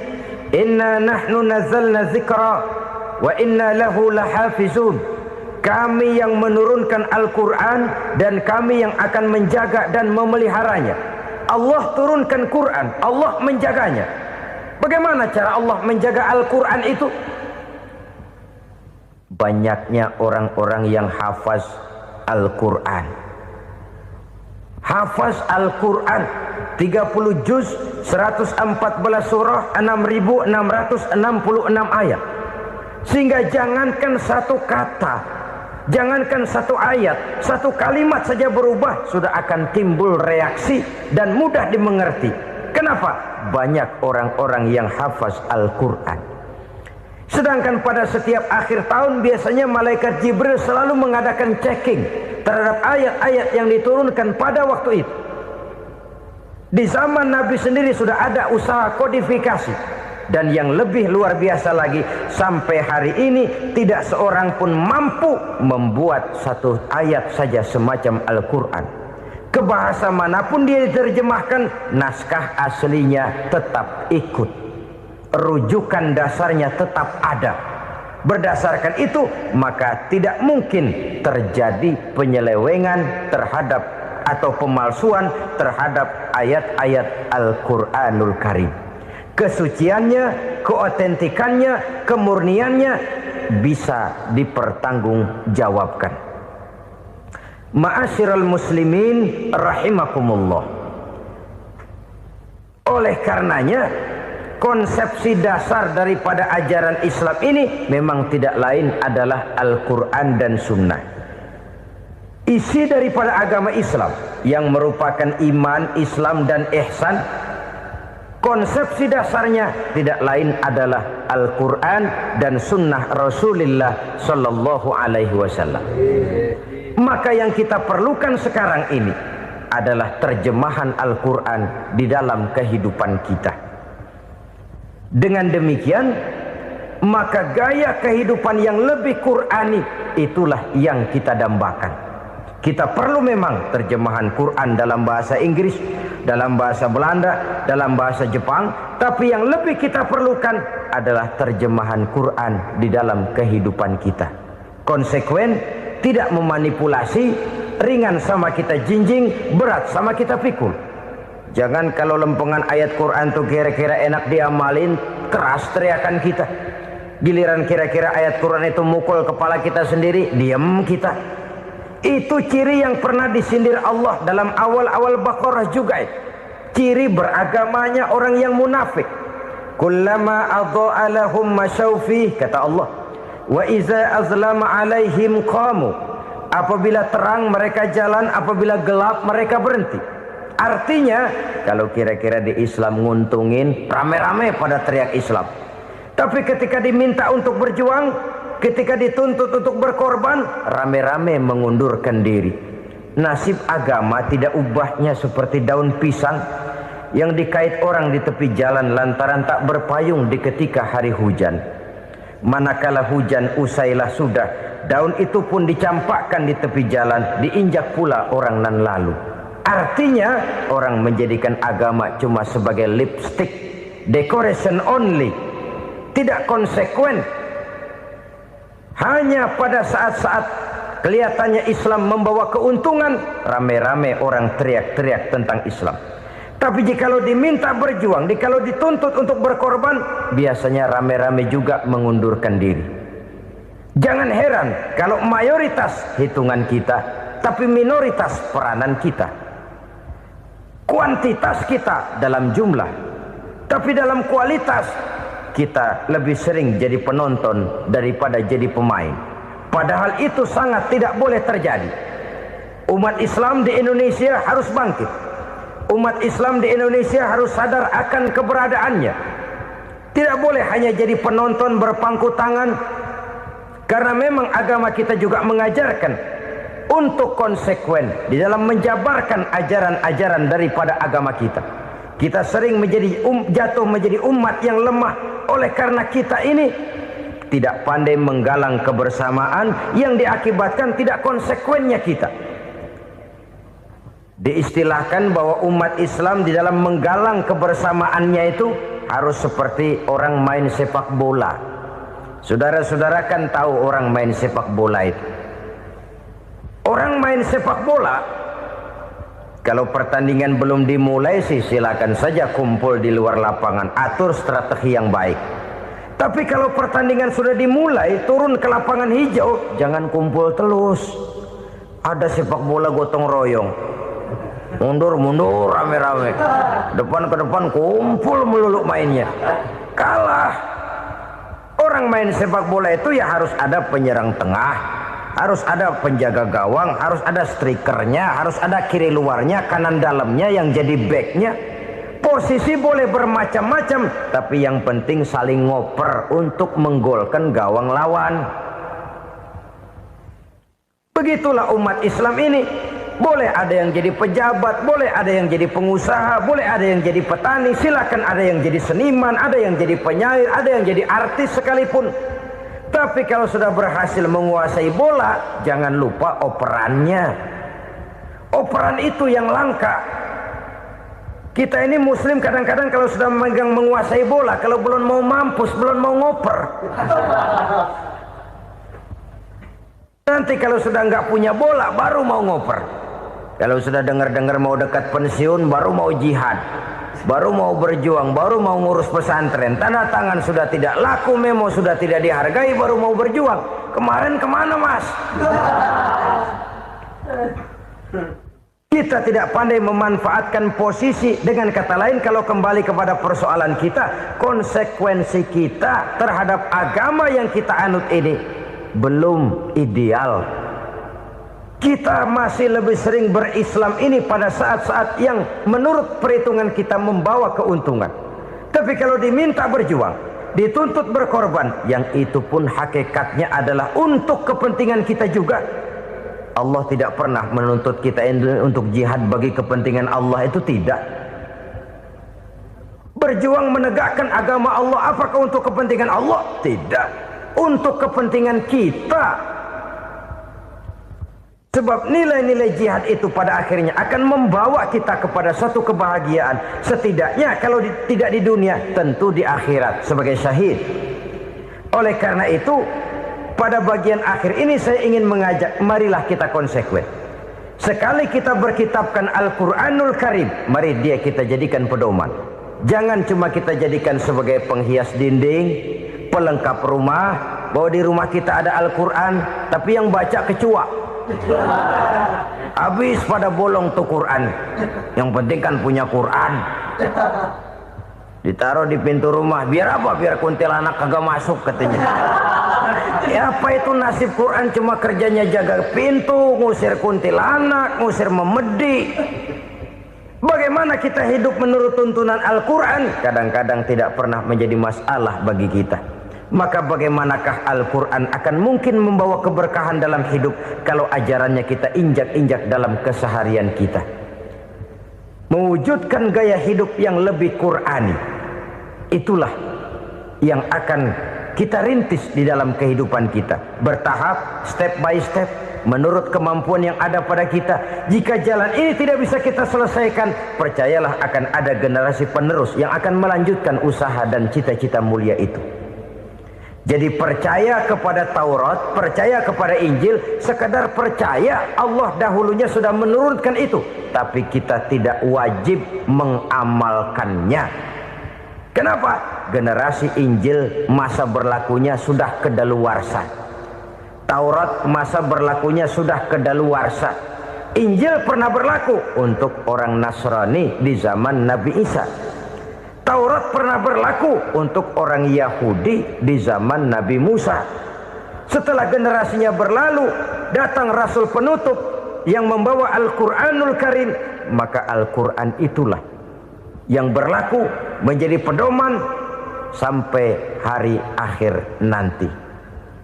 inna nahnu nazzalna dzikra wa inna lahu lahafizun. Kami yang menurunkan Al-Quran dan kami yang akan menjaga dan memeliharanya. Allah turunkan Quran, Allah menjaganya. Bagaimana cara Allah menjaga Al-Quran itu? Banyaknya orang-orang yang hafaz Al-Quran. Hafaz Al-Quran 30 juz, 114 surah, 6.666 ayat. Sehingga jangankan satu kata, jangankan satu ayat, satu kalimat saja berubah sudah akan timbul reaksi dan mudah dimengerti. Kenapa? Banyak orang-orang yang hafaz Al-Quran. Sedangkan pada setiap akhir tahun biasanya malaikat Jibril selalu mengadakan checking terhadap ayat-ayat yang diturunkan pada waktu itu. Di zaman Nabi sendiri sudah ada usaha kodifikasi. Dan yang lebih luar biasa lagi, sampai hari ini tidak seorang pun mampu membuat satu ayat saja semacam Al-Quran. Ke bahasa manapun dia diterjemahkan, naskah aslinya tetap ikut. Rujukan dasarnya tetap ada. Berdasarkan itu maka tidak mungkin terjadi penyelewengan terhadap atau pemalsuan terhadap ayat-ayat Al-Quranul Karim. Kesuciannya, keotentikannya, kemurniannya bisa dipertanggungjawabkan. Ma'asyiral muslimin rahimakumullah. Oleh karenanya konsepsi dasar daripada ajaran Islam ini memang tidak lain adalah Al-Quran dan Sunnah. Isi daripada agama Islam yang merupakan iman, Islam, dan ihsan, konsepsi dasarnya tidak lain adalah Al-Quran dan Sunnah Rasulullah Sallallahu Alaihi Wasallam. Maka yang kita perlukan sekarang ini adalah terjemahan Al-Quran di dalam kehidupan kita. Dengan demikian, maka gaya kehidupan yang lebih Qurani itulah yang kita dambakan. Kita perlu memang terjemahan Quran dalam bahasa Inggris, dalam bahasa Belanda, dalam bahasa Jepang, tapi yang lebih kita perlukan adalah terjemahan Quran di dalam kehidupan kita. Konsekuen, tidak memanipulasi, ringan sama kita jinjing, berat sama kita pikul. Jangan kalau lempengan ayat Quran tuh kira-kira enak diamalin, keras teriakan kita. Giliran kira-kira ayat Quran itu mukul kepala kita sendiri, diam kita. Itu ciri yang pernah disindir Allah dalam awal-awal Baqarah juga. Ciri beragamanya orang yang munafik. Kullama adha'a lahum masyawfih, kata Allah. Wa iza azlama alaihim qamu. Apabila terang mereka jalan, apabila gelap mereka berhenti. Artinya, kalau kira-kira di Islam nguntungin, rame-rame pada teriak Islam. Tapi ketika diminta untuk berjuang, ketika dituntut untuk berkorban, rame-rame mengundurkan diri. Nasib agama tidak ubahnya seperti daun pisang yang dikait orang di tepi jalan lantaran tak berpayung di ketika hari hujan. Manakala hujan usailah sudah, daun itu pun dicampakkan di tepi jalan, diinjak pula orang nan lalu. Artinya orang menjadikan agama cuma sebagai lipstick, decoration only, tidak konsekuen. Hanya pada saat-saat kelihatannya Islam membawa keuntungan, rame-rame orang teriak-teriak tentang Islam. Tapi jikalau diminta berjuang, jikalau dituntut untuk berkorban, biasanya rame-rame juga mengundurkan diri. Jangan heran kalau mayoritas hitungan kita, tapi minoritas peranan kita. Kuantitas kita dalam jumlah, tapi dalam kualitas kita lebih sering jadi penonton daripada jadi pemain. Padahal itu sangat tidak boleh terjadi. Umat Islam di Indonesia harus bangkit. Umat Islam di Indonesia harus sadar akan keberadaannya. Tidak boleh hanya jadi penonton berpangku tangan. Karena memang agama kita juga mengajarkan untuk konsekuen di dalam menjabarkan ajaran-ajaran daripada agama kita. Kita sering jatuh menjadi umat yang lemah oleh karena kita ini tidak pandai menggalang kebersamaan yang diakibatkan tidak konsekuennya kita. Diistilahkan bahwa umat Islam di dalam menggalang kebersamaannya itu harus seperti orang main sepak bola. Saudara-saudara kan tahu orang main sepak bola itu. Orang main sepak bola, kalau pertandingan belum dimulai sih silakan saja kumpul di luar lapangan, atur strategi yang baik. Tapi kalau pertandingan sudah dimulai, turun ke lapangan hijau, jangan kumpul terus. Ada sepak bola gotong royong, mundur-mundur rame-rame, depan ke depan kumpul melulu mainnya. Kalah. Orang main sepak bola itu ya harus ada penyerang tengah, harus ada penjaga gawang, harus ada strikernya, harus ada kiri luarnya, kanan dalamnya yang jadi backnya. Posisi boleh bermacam-macam, tapi yang penting saling ngoper untuk menggolkan gawang lawan. Begitulah umat Islam ini. Boleh ada yang jadi pejabat, boleh ada yang jadi pengusaha, boleh ada yang jadi petani, silakan ada yang jadi seniman, ada yang jadi penyair, ada yang jadi artis sekalipun. Tapi kalau sudah berhasil menguasai bola, jangan lupa operannya. Operan itu yang langka. Kita ini muslim kadang-kadang kalau sudah memegang menguasai bola, kalau belum mau mampus, belum mau ngoper. Nanti kalau sudah nggak punya bola, baru mau ngoper. Kalau sudah dengar-dengar mau dekat pensiun, baru mau jihad, baru mau berjuang, baru mau ngurus pesantren. Tanda tangan sudah tidak laku, memo sudah tidak dihargai, baru mau berjuang. Kemarin kemana mas? Kita tidak pandai memanfaatkan posisi. Dengan kata lain, kalau kembali kepada persoalan kita, konsekuensi kita terhadap agama yang kita anut ini belum ideal. Kita masih lebih sering berislam ini pada saat-saat yang menurut perhitungan kita membawa keuntungan. Tapi kalau diminta berjuang, dituntut berkorban, yang itu pun hakikatnya adalah untuk kepentingan kita juga. Allah tidak pernah menuntut kita untuk jihad bagi kepentingan Allah, itu tidak. Berjuang menegakkan agama Allah, apakah untuk kepentingan Allah? Tidak. Untuk kepentingan kita. Sebab nilai-nilai jihad itu pada akhirnya akan membawa kita kepada satu kebahagiaan. Setidaknya kalau tidak di dunia, tentu di akhirat sebagai syahid. Oleh karena itu, pada bagian akhir ini saya ingin mengajak, marilah kita konsekuen. Sekali kita berkitabkan Al-Quranul Karim, mari dia kita jadikan pedoman. Jangan cuma kita jadikan sebagai penghias dinding, pelengkap rumah, bahwa di rumah kita ada Al-Quran, tapi yang baca kecoa. Habis pada bolong tuh Quran. Yang penting kan punya Quran. Ditaruh di pintu rumah. Biar apa? Biar kuntilanak kagak masuk katanya. Ya apa itu nasib Quran, cuma kerjanya jaga pintu, ngusir kuntilanak, ngusir memedi. Bagaimana kita hidup menurut tuntunan Al-Quran? Kadang-kadang tidak pernah menjadi masalah bagi kita. Maka bagaimanakah Al-Quran akan mungkin membawa keberkahan dalam hidup kalau ajarannya kita injak-injak dalam keseharian kita? Mewujudkan gaya hidup yang lebih Qurani, itulah yang akan kita rintis di dalam kehidupan kita. Bertahap, step by step. menurut kemampuan yang ada pada kita. Jika jalan ini tidak bisa kita selesaikan, percayalah akan ada generasi penerus yang akan melanjutkan usaha dan cita-cita mulia itu. Jadi percaya kepada Taurat, percaya kepada Injil, sekadar percaya Allah dahulunya sudah menurunkan itu, tapi kita tidak wajib mengamalkannya. Kenapa? Generasi Injil masa berlakunya sudah kedaluarsa. Taurat masa berlakunya sudah kedaluarsa. Injil pernah berlaku untuk orang Nasrani di zaman Nabi Isa. Taurat pernah berlaku untuk orang Yahudi di zaman Nabi Musa. Setelah generasinya berlalu, datang Rasul penutup yang membawa Al-Quranul Karim, maka Al-Quran itulah yang berlaku menjadi pedoman sampai hari akhir nanti.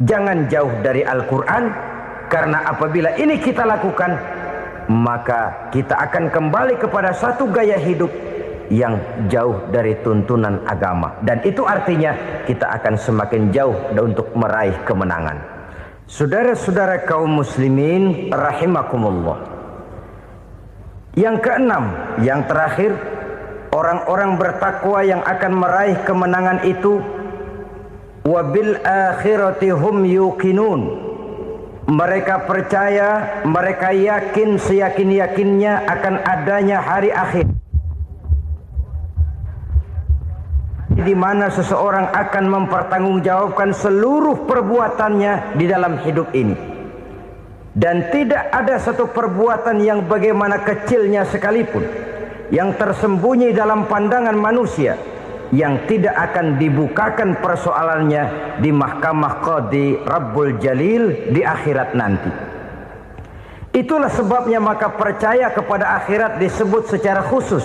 Jangan jauh dari Al-Quran, karena apabila ini kita lakukan, maka kita akan kembali kepada satu gaya hidup yang jauh dari tuntunan agama, dan itu artinya kita akan semakin jauh untuk meraih kemenangan. Saudara-saudara kaum muslimin rahimakumullah. Yang keenam, yang terakhir, orang-orang bertakwa yang akan meraih kemenangan itu wabil akhirati hum yuqinun. Mereka percaya, mereka yakin seyakin-yakinnya akan adanya hari akhir, di mana seseorang akan mempertanggungjawabkan seluruh perbuatannya di dalam hidup ini. Dan tidak ada satu perbuatan yang bagaimana kecilnya sekalipun yang tersembunyi dalam pandangan manusia yang tidak akan dibukakan persoalannya di mahkamah Qadi Rabbul Jalil di akhirat nanti. Itulah sebabnya maka percaya kepada akhirat disebut secara khusus.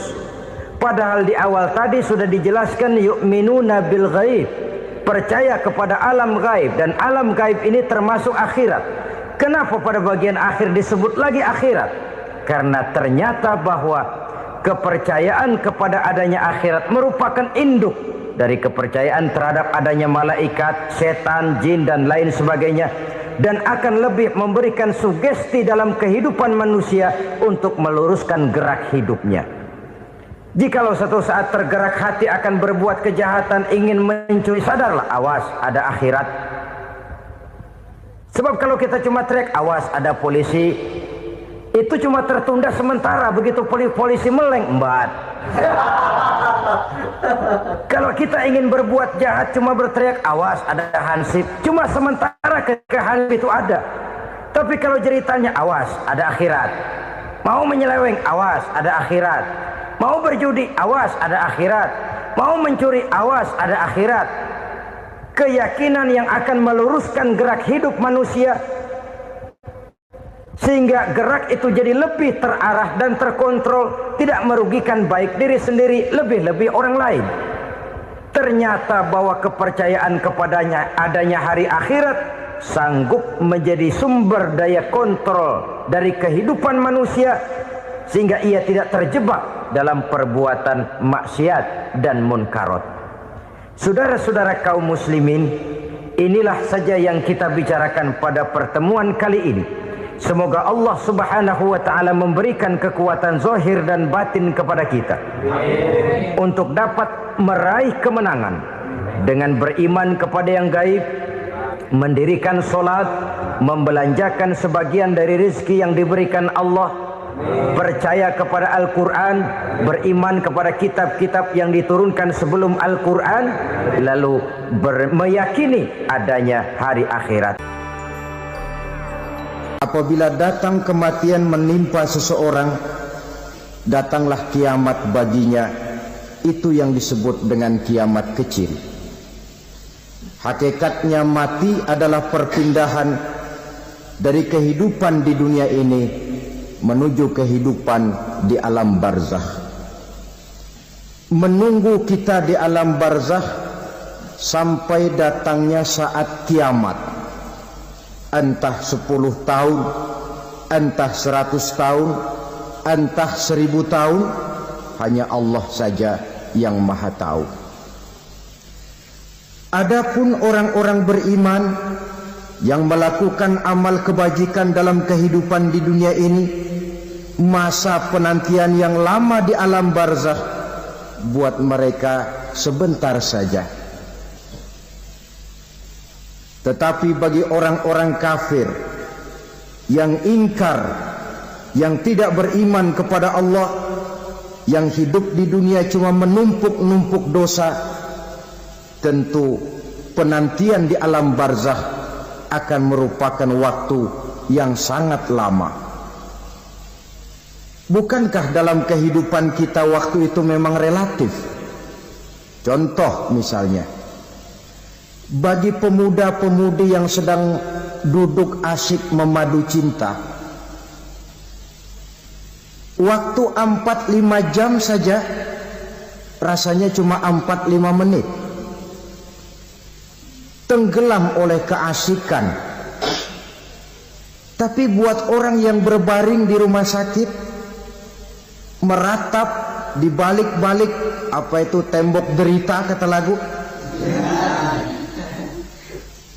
Padahal di awal tadi sudah dijelaskan yu'minuna bil ghaib, percaya kepada alam gaib, dan alam gaib ini termasuk akhirat. Kenapa pada bagian akhir disebut lagi akhirat? Karena ternyata bahwa kepercayaan kepada adanya akhirat merupakan induk dari kepercayaan terhadap adanya malaikat, setan, jin, dan lain sebagainya, dan akan lebih memberikan sugesti dalam kehidupan manusia untuk meluruskan gerak hidupnya. Jikalau satu saat tergerak hati akan berbuat kejahatan, ingin mencuri, sadarlah, awas, ada akhirat. Sebab kalau kita cuma teriak, awas, ada polisi, itu cuma tertunda sementara. Begitu polisi meleng, embat. Kalau kita ingin berbuat jahat cuma berteriak, awas, ada hansip, cuma sementara ketika hansip itu ada. Tapi kalau ceritanya, awas, ada akhirat. Mau menyeleweng, awas, ada akhirat. Mau berjudi, awas, ada akhirat. Mau mencuri, awas, ada akhirat. Keyakinan yang akan meluruskan gerak hidup manusia, sehingga gerak itu jadi lebih terarah dan terkontrol, tidak merugikan baik diri sendiri, lebih-lebih orang lain. Ternyata bahwa kepercayaan kepadanya adanya hari akhirat sanggup menjadi sumber daya kontrol dari kehidupan manusia, sehingga ia tidak terjebak dalam perbuatan maksiat dan munkarat. Saudara-saudara kaum muslimin, inilah saja yang kita bicarakan pada pertemuan kali ini. Semoga Allah subhanahu wa ta'ala memberikan kekuatan zahir dan batin kepada kita untuk dapat meraih kemenangan dengan beriman kepada yang gaib, mendirikan solat, membelanjakan sebagian dari rezeki yang diberikan Allah, percaya kepada Al-Quran, beriman kepada kitab-kitab yang diturunkan sebelum Al-Quran, lalu meyakini adanya hari akhirat. Apabila datang kematian menimpa seseorang, datanglah kiamat baginya. Itu yang disebut dengan kiamat kecil. Hakikatnya mati adalah perpindahan dari kehidupan di dunia ini menuju kehidupan di alam barzakh. Menunggu kita di alam barzakh sampai datangnya saat kiamat. Entah 10 tahun, entah 100 tahun, entah 1000 tahun, hanya Allah saja yang maha tahu. Adapun orang-orang beriman, yang melakukan amal kebajikan dalam kehidupan di dunia ini, masa penantian yang lama di alam barzakh buat mereka sebentar saja. Tetapi bagi orang-orang kafir yang ingkar, yang tidak beriman kepada Allah, yang hidup di dunia cuma menumpuk-numpuk dosa, tentu penantian di alam barzakh akan merupakan waktu yang sangat lama. Bukankah dalam kehidupan kita waktu itu memang relatif? Contoh misalnya, bagi pemuda-pemudi yang sedang duduk asyik memadu cinta, waktu 4-5 jam saja rasanya cuma 4-5 menit, tenggelam oleh keasikan. Tapi buat orang yang berbaring di rumah sakit, meratap di balik-balik apa itu tembok derita kata lagu,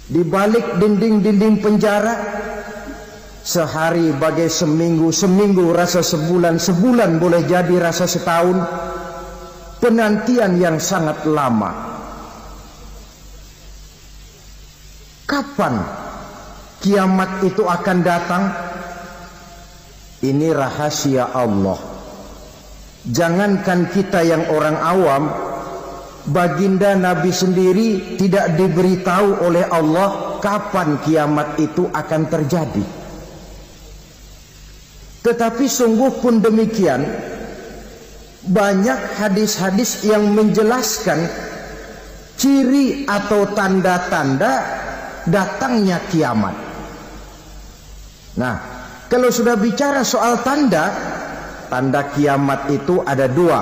di balik dinding-dinding penjara, sehari bagai seminggu, seminggu rasa sebulan, sebulan boleh jadi rasa setahun. Penantian yang sangat lama. Kapan kiamat itu akan datang? Ini rahasia Allah. Jangankan kita yang orang awam, baginda Nabi sendiri tidak diberitahu oleh Allah kapan kiamat itu akan terjadi. Tetapi sungguh pun demikian, banyak hadis-hadis yang menjelaskan ciri atau tanda-tanda datangnya kiamat. Nah, kalau sudah bicara soal tanda kiamat itu ada dua.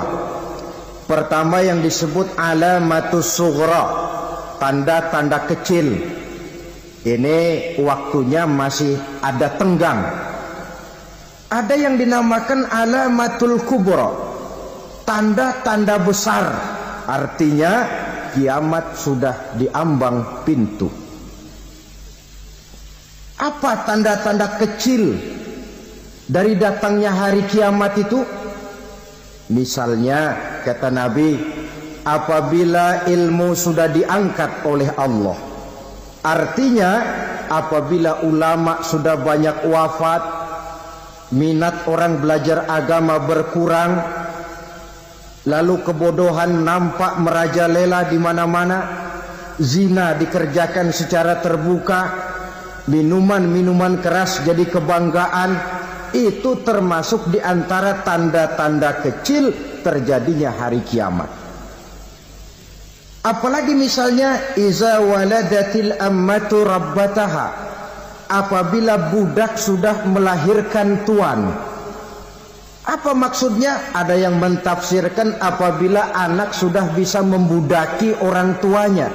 Pertama yang disebut alamatus sughra, tanda-tanda kecil. Ini waktunya masih ada tenggang. Ada yang dinamakan alamatul kubra, tanda-tanda besar. Artinya kiamat sudah diambang pintu. Apa tanda-tanda kecil dari datangnya hari kiamat itu? Misalnya kata Nabi, apabila ilmu sudah diangkat oleh Allah, artinya apabila ulama sudah banyak wafat, minat orang belajar agama berkurang, lalu kebodohan nampak merajalela di mana-mana, zina dikerjakan secara terbuka, minuman-minuman keras jadi kebanggaan. Itu termasuk di antara tanda-tanda kecil terjadinya hari kiamat. Apalagi misalnya iza waladatil ammatu rabbataha, apabila budak sudah melahirkan tuan. Apa maksudnya? Ada yang mentafsirkan apabila anak sudah bisa membudaki orang tuanya.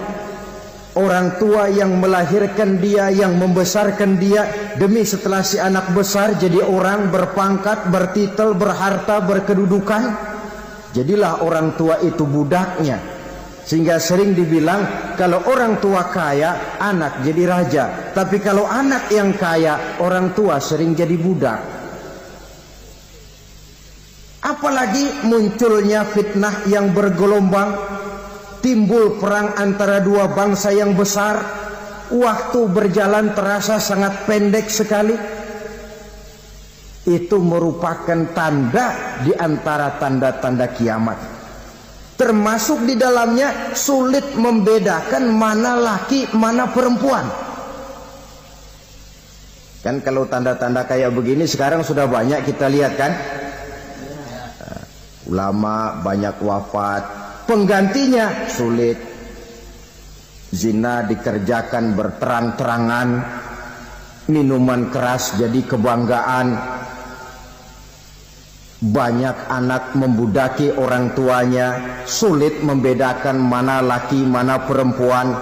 Orang tua yang melahirkan dia, yang membesarkan dia, demi setelah si anak besar jadi orang berpangkat, bertitel, berharta, berkedudukan, jadilah orang tua itu budaknya. Sehingga sering dibilang kalau orang tua kaya, anak jadi raja. Tapi kalau anak yang kaya, orang tua sering jadi budak. Apalagi munculnya fitnah yang bergelombang, timbul perang antara dua bangsa yang besar, waktu berjalan terasa sangat pendek sekali. Itu merupakan tanda di antara tanda-tanda kiamat. Termasuk di dalamnya sulit membedakan mana laki, mana perempuan. Kan kalau tanda-tanda kayak begini sekarang sudah banyak kita lihat kan. Ulama banyak wafat, penggantinya sulit. Zina dikerjakan berterang-terangan, minuman keras jadi kebanggaan, banyak anak membudaki orang tuanya, sulit membedakan mana laki mana perempuan.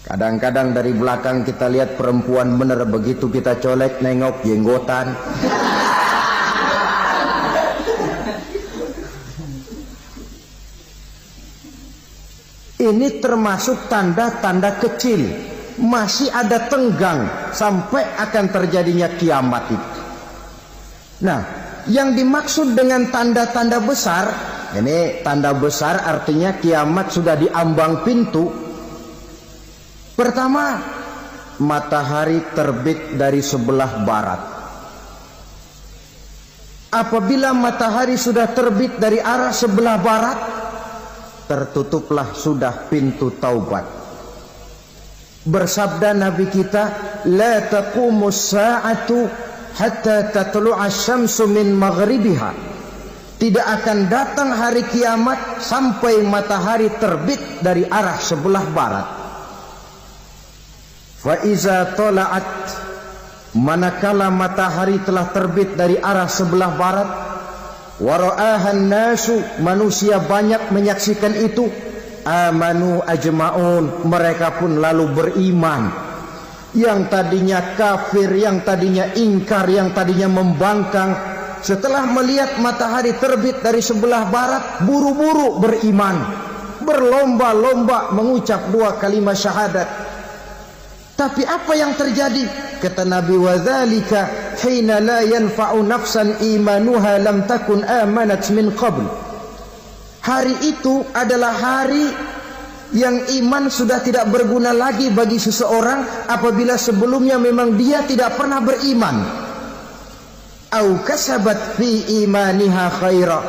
Kadang-kadang dari belakang kita lihat perempuan bener, begitu kita colek nengok jenggotan. Ini termasuk tanda-tanda kecil. masih ada tenggang sampai akan terjadinya kiamat itu. Nah, yang dimaksud dengan tanda-tanda besar, ini tanda besar artinya kiamat sudah di ambang pintu. Pertama, matahari terbit dari sebelah barat. Apabila matahari sudah terbit dari arah sebelah barat, tertutuplah sudah pintu taubat. Bersabda Nabi kita, la taqumus sa'atu hatta tatlu'a syamsu min maghribiha. Tidak akan datang hari kiamat sampai matahari terbit dari arah sebelah barat. Fa iza tala'at, manakala matahari telah terbit dari arah sebelah barat, wa ra'ahan nasu, manusia banyak menyaksikan itu, amanu ajma'un, mereka pun lalu beriman. Yang tadinya kafir, yang tadinya ingkar, yang tadinya membangkang, setelah melihat matahari terbit dari sebelah barat, buru-buru beriman, berlomba-lomba mengucap 2 kalimat syahadat. Tapi apa yang terjadi? Kata Nabi, wadzalika hina la yanfa'u nafsan imanuha lam takun amanat min qabl. Hari itu adalah hari yang iman sudah tidak berguna lagi bagi seseorang apabila sebelumnya memang dia tidak pernah beriman. Au kasabat fi imaniha khaira,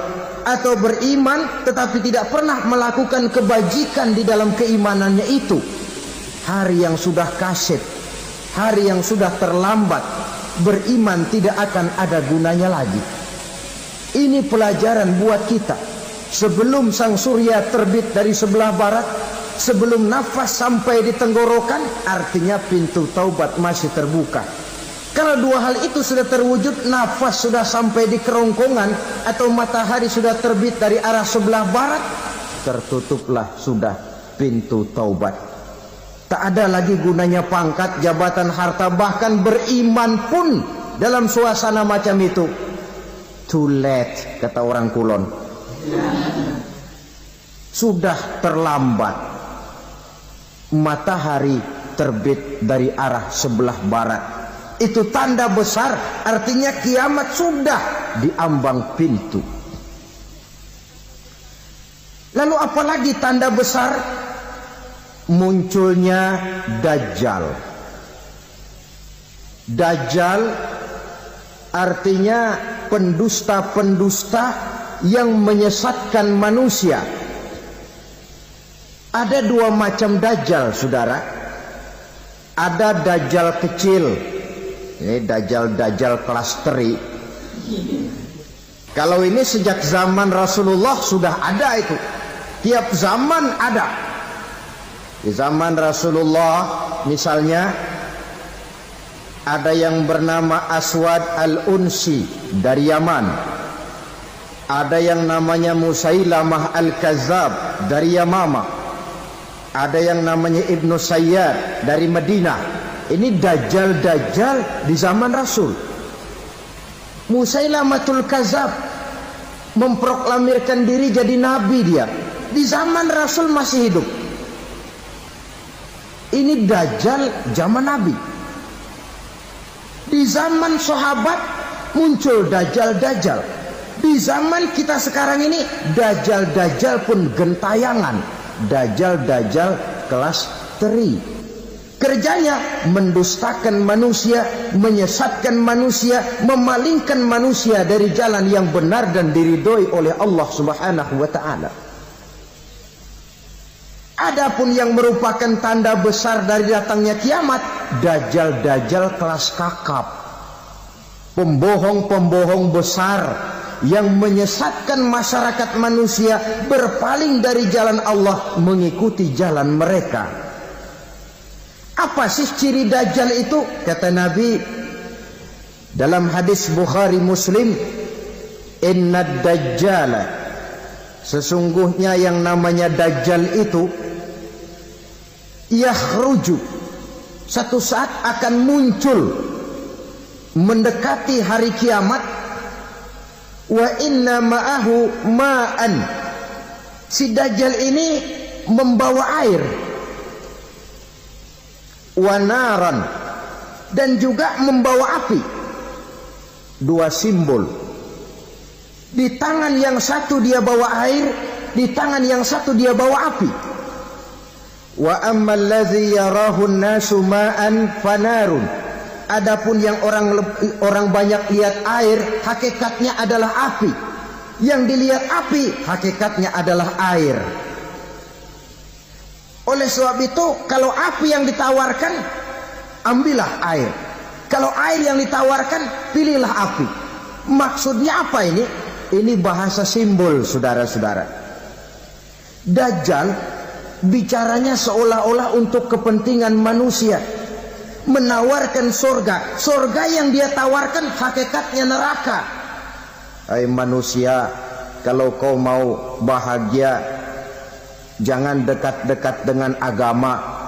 atau beriman tetapi tidak pernah melakukan kebajikan di dalam keimanannya itu. Hari yang sudah kaset, hari yang sudah terlambat, beriman tidak akan ada gunanya lagi. Ini pelajaran buat kita. Sebelum sang surya terbit dari sebelah barat, sebelum nafas sampai di tenggorokan, artinya pintu taubat masih terbuka. Kalau 2 hal itu sudah terwujud, nafas sudah sampai di kerongkongan atau matahari sudah terbit dari arah sebelah barat, tertutuplah sudah pintu taubat. Tak ada lagi gunanya pangkat, jabatan, harta, bahkan beriman pun dalam suasana macam itu. Too late, kata orang Kulon. Sudah terlambat. Matahari terbit dari arah sebelah barat. Itu tanda besar, artinya kiamat sudah di ambang pintu. Lalu apalagi tanda besar? Munculnya Dajjal. Dajjal artinya pendusta-pendusta yang menyesatkan manusia. Ada 2 macam Dajjal, saudara. Ada Dajjal kecil, ini Dajjal kelas teri. Kalau ini sejak zaman Rasulullah sudah ada itu. Tiap zaman ada. Di zaman Rasulullah misalnya ada yang bernama Aswad al-Unsi dari Yaman. Ada yang namanya Musailamah al-Kazzab dari Yamama. Ada yang namanya Ibnu Sayyad dari Madinah. Ini Dajjal-Dajjal di zaman Rasul. Musailamatul Kazzab memproklamirkan diri jadi nabi dia. Di zaman Rasul masih hidup. Ini Dajjal zaman Nabi. Di zaman sahabat muncul Dajjal-Dajjal. Di zaman kita sekarang ini Dajjal-Dajjal pun gentayangan. Dajjal-Dajjal kelas teri. Kerjanya mendustakan manusia, menyesatkan manusia, memalingkan manusia dari jalan yang benar dan diridhoi oleh Allah Subhanahu wa taala. Adapun yang merupakan tanda besar dari datangnya kiamat, Dajjal-Dajjal kelas kakap. Pembohong-pembohong besar yang menyesatkan masyarakat manusia berpaling dari jalan Allah mengikuti jalan mereka. Apa sih ciri Dajjal itu? Kata Nabi dalam hadis Bukhari Muslim, Inna Dajjala, sesungguhnya yang namanya Dajjal itu yakhruju, satu saat akan muncul mendekati hari kiamat. Wa inna ma'ahu ma'an, si Dajjal ini membawa air. wa naran, dan juga membawa api. Dua simbol. Di tangan yang satu dia bawa air, di tangan yang satu dia bawa api. Wa ammal ladzi yarahu an-nasu ma'an fanarun. Adapun yang orang banyak lihat air, hakikatnya adalah api. Yang dilihat api, hakikatnya adalah air. Oleh sebab itu, kalau api yang ditawarkan, ambillah air. Kalau air yang ditawarkan, pilihlah api. Maksudnya apa ini? Ini bahasa simbol, saudara-saudara. Dajjal bicaranya seolah-olah untuk kepentingan manusia, menawarkan surga. Surga yang dia tawarkan hakikatnya neraka. Hai manusia, kalau kau mau bahagia, jangan dekat-dekat dengan agama.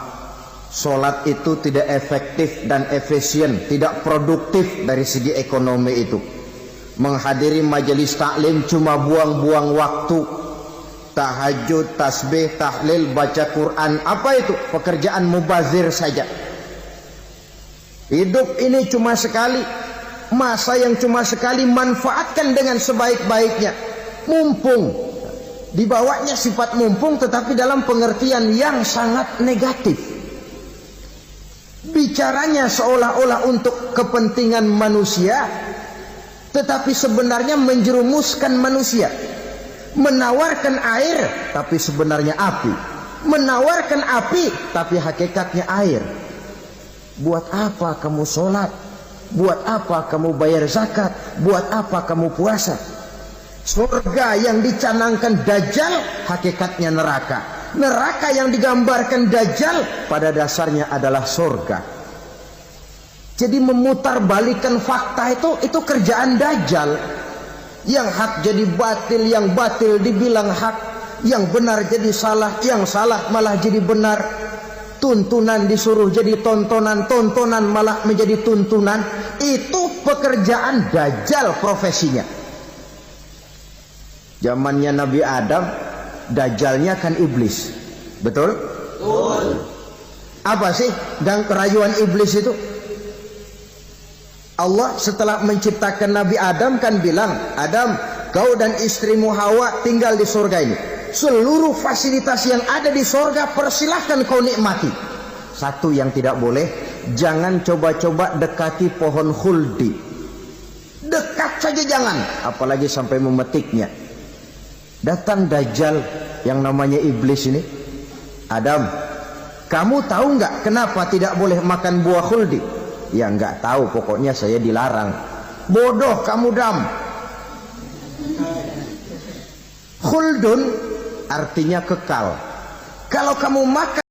Sholat itu tidak efektif dan efisien, tidak produktif dari segi ekonomi itu. Menghadiri majelis taklim cuma buang-buang waktu. Tahajud, tasbih, tahlil, baca Quran, apa itu? Pekerjaan mubazir saja. Hidup ini cuma sekali, masa yang cuma sekali, manfaatkan dengan sebaik-baiknya. Mumpung, dibawanya sifat mumpung tetapi dalam pengertian yang sangat negatif. Bicaranya seolah-olah untuk kepentingan manusia, tetapi sebenarnya menjerumuskan manusia. Menawarkan air, tapi sebenarnya api. Menawarkan api, tapi hakikatnya air. Buat apa kamu sholat? Buat apa kamu bayar zakat? Buat apa kamu puasa? Surga yang dicanangkan Dajjal, hakikatnya neraka. Neraka yang digambarkan Dajjal, pada dasarnya adalah surga. Jadi memutarbalikkan fakta itu kerjaan Dajjal. Yang hak jadi batil, yang batil dibilang hak, yang benar jadi salah, yang salah malah jadi benar. Tuntunan disuruh jadi tontonan, tontonan malah menjadi tuntunan. Itu pekerjaan Dajjal profesinya. Zamannya Nabi Adam, Dajjalnya kan iblis. Betul? Betul. Apa sih gang kerayuan iblis itu? Allah setelah menciptakan Nabi Adam kan bilang, Adam, kau dan istrimu Hawa tinggal di surga ini. Seluruh fasilitas yang ada di surga persilahkan kau nikmati. Satu yang tidak boleh, jangan coba-coba dekati pohon khuldi. Dekat saja jangan, apalagi sampai memetiknya. Datang Dajjal yang namanya iblis ini. Adam, kamu tahu nggak kenapa tidak boleh makan buah khuldi? Ya nggak tahu, pokoknya saya dilarang. Bodoh kamu Dam. Khuldun artinya kekal. Kalau kamu makan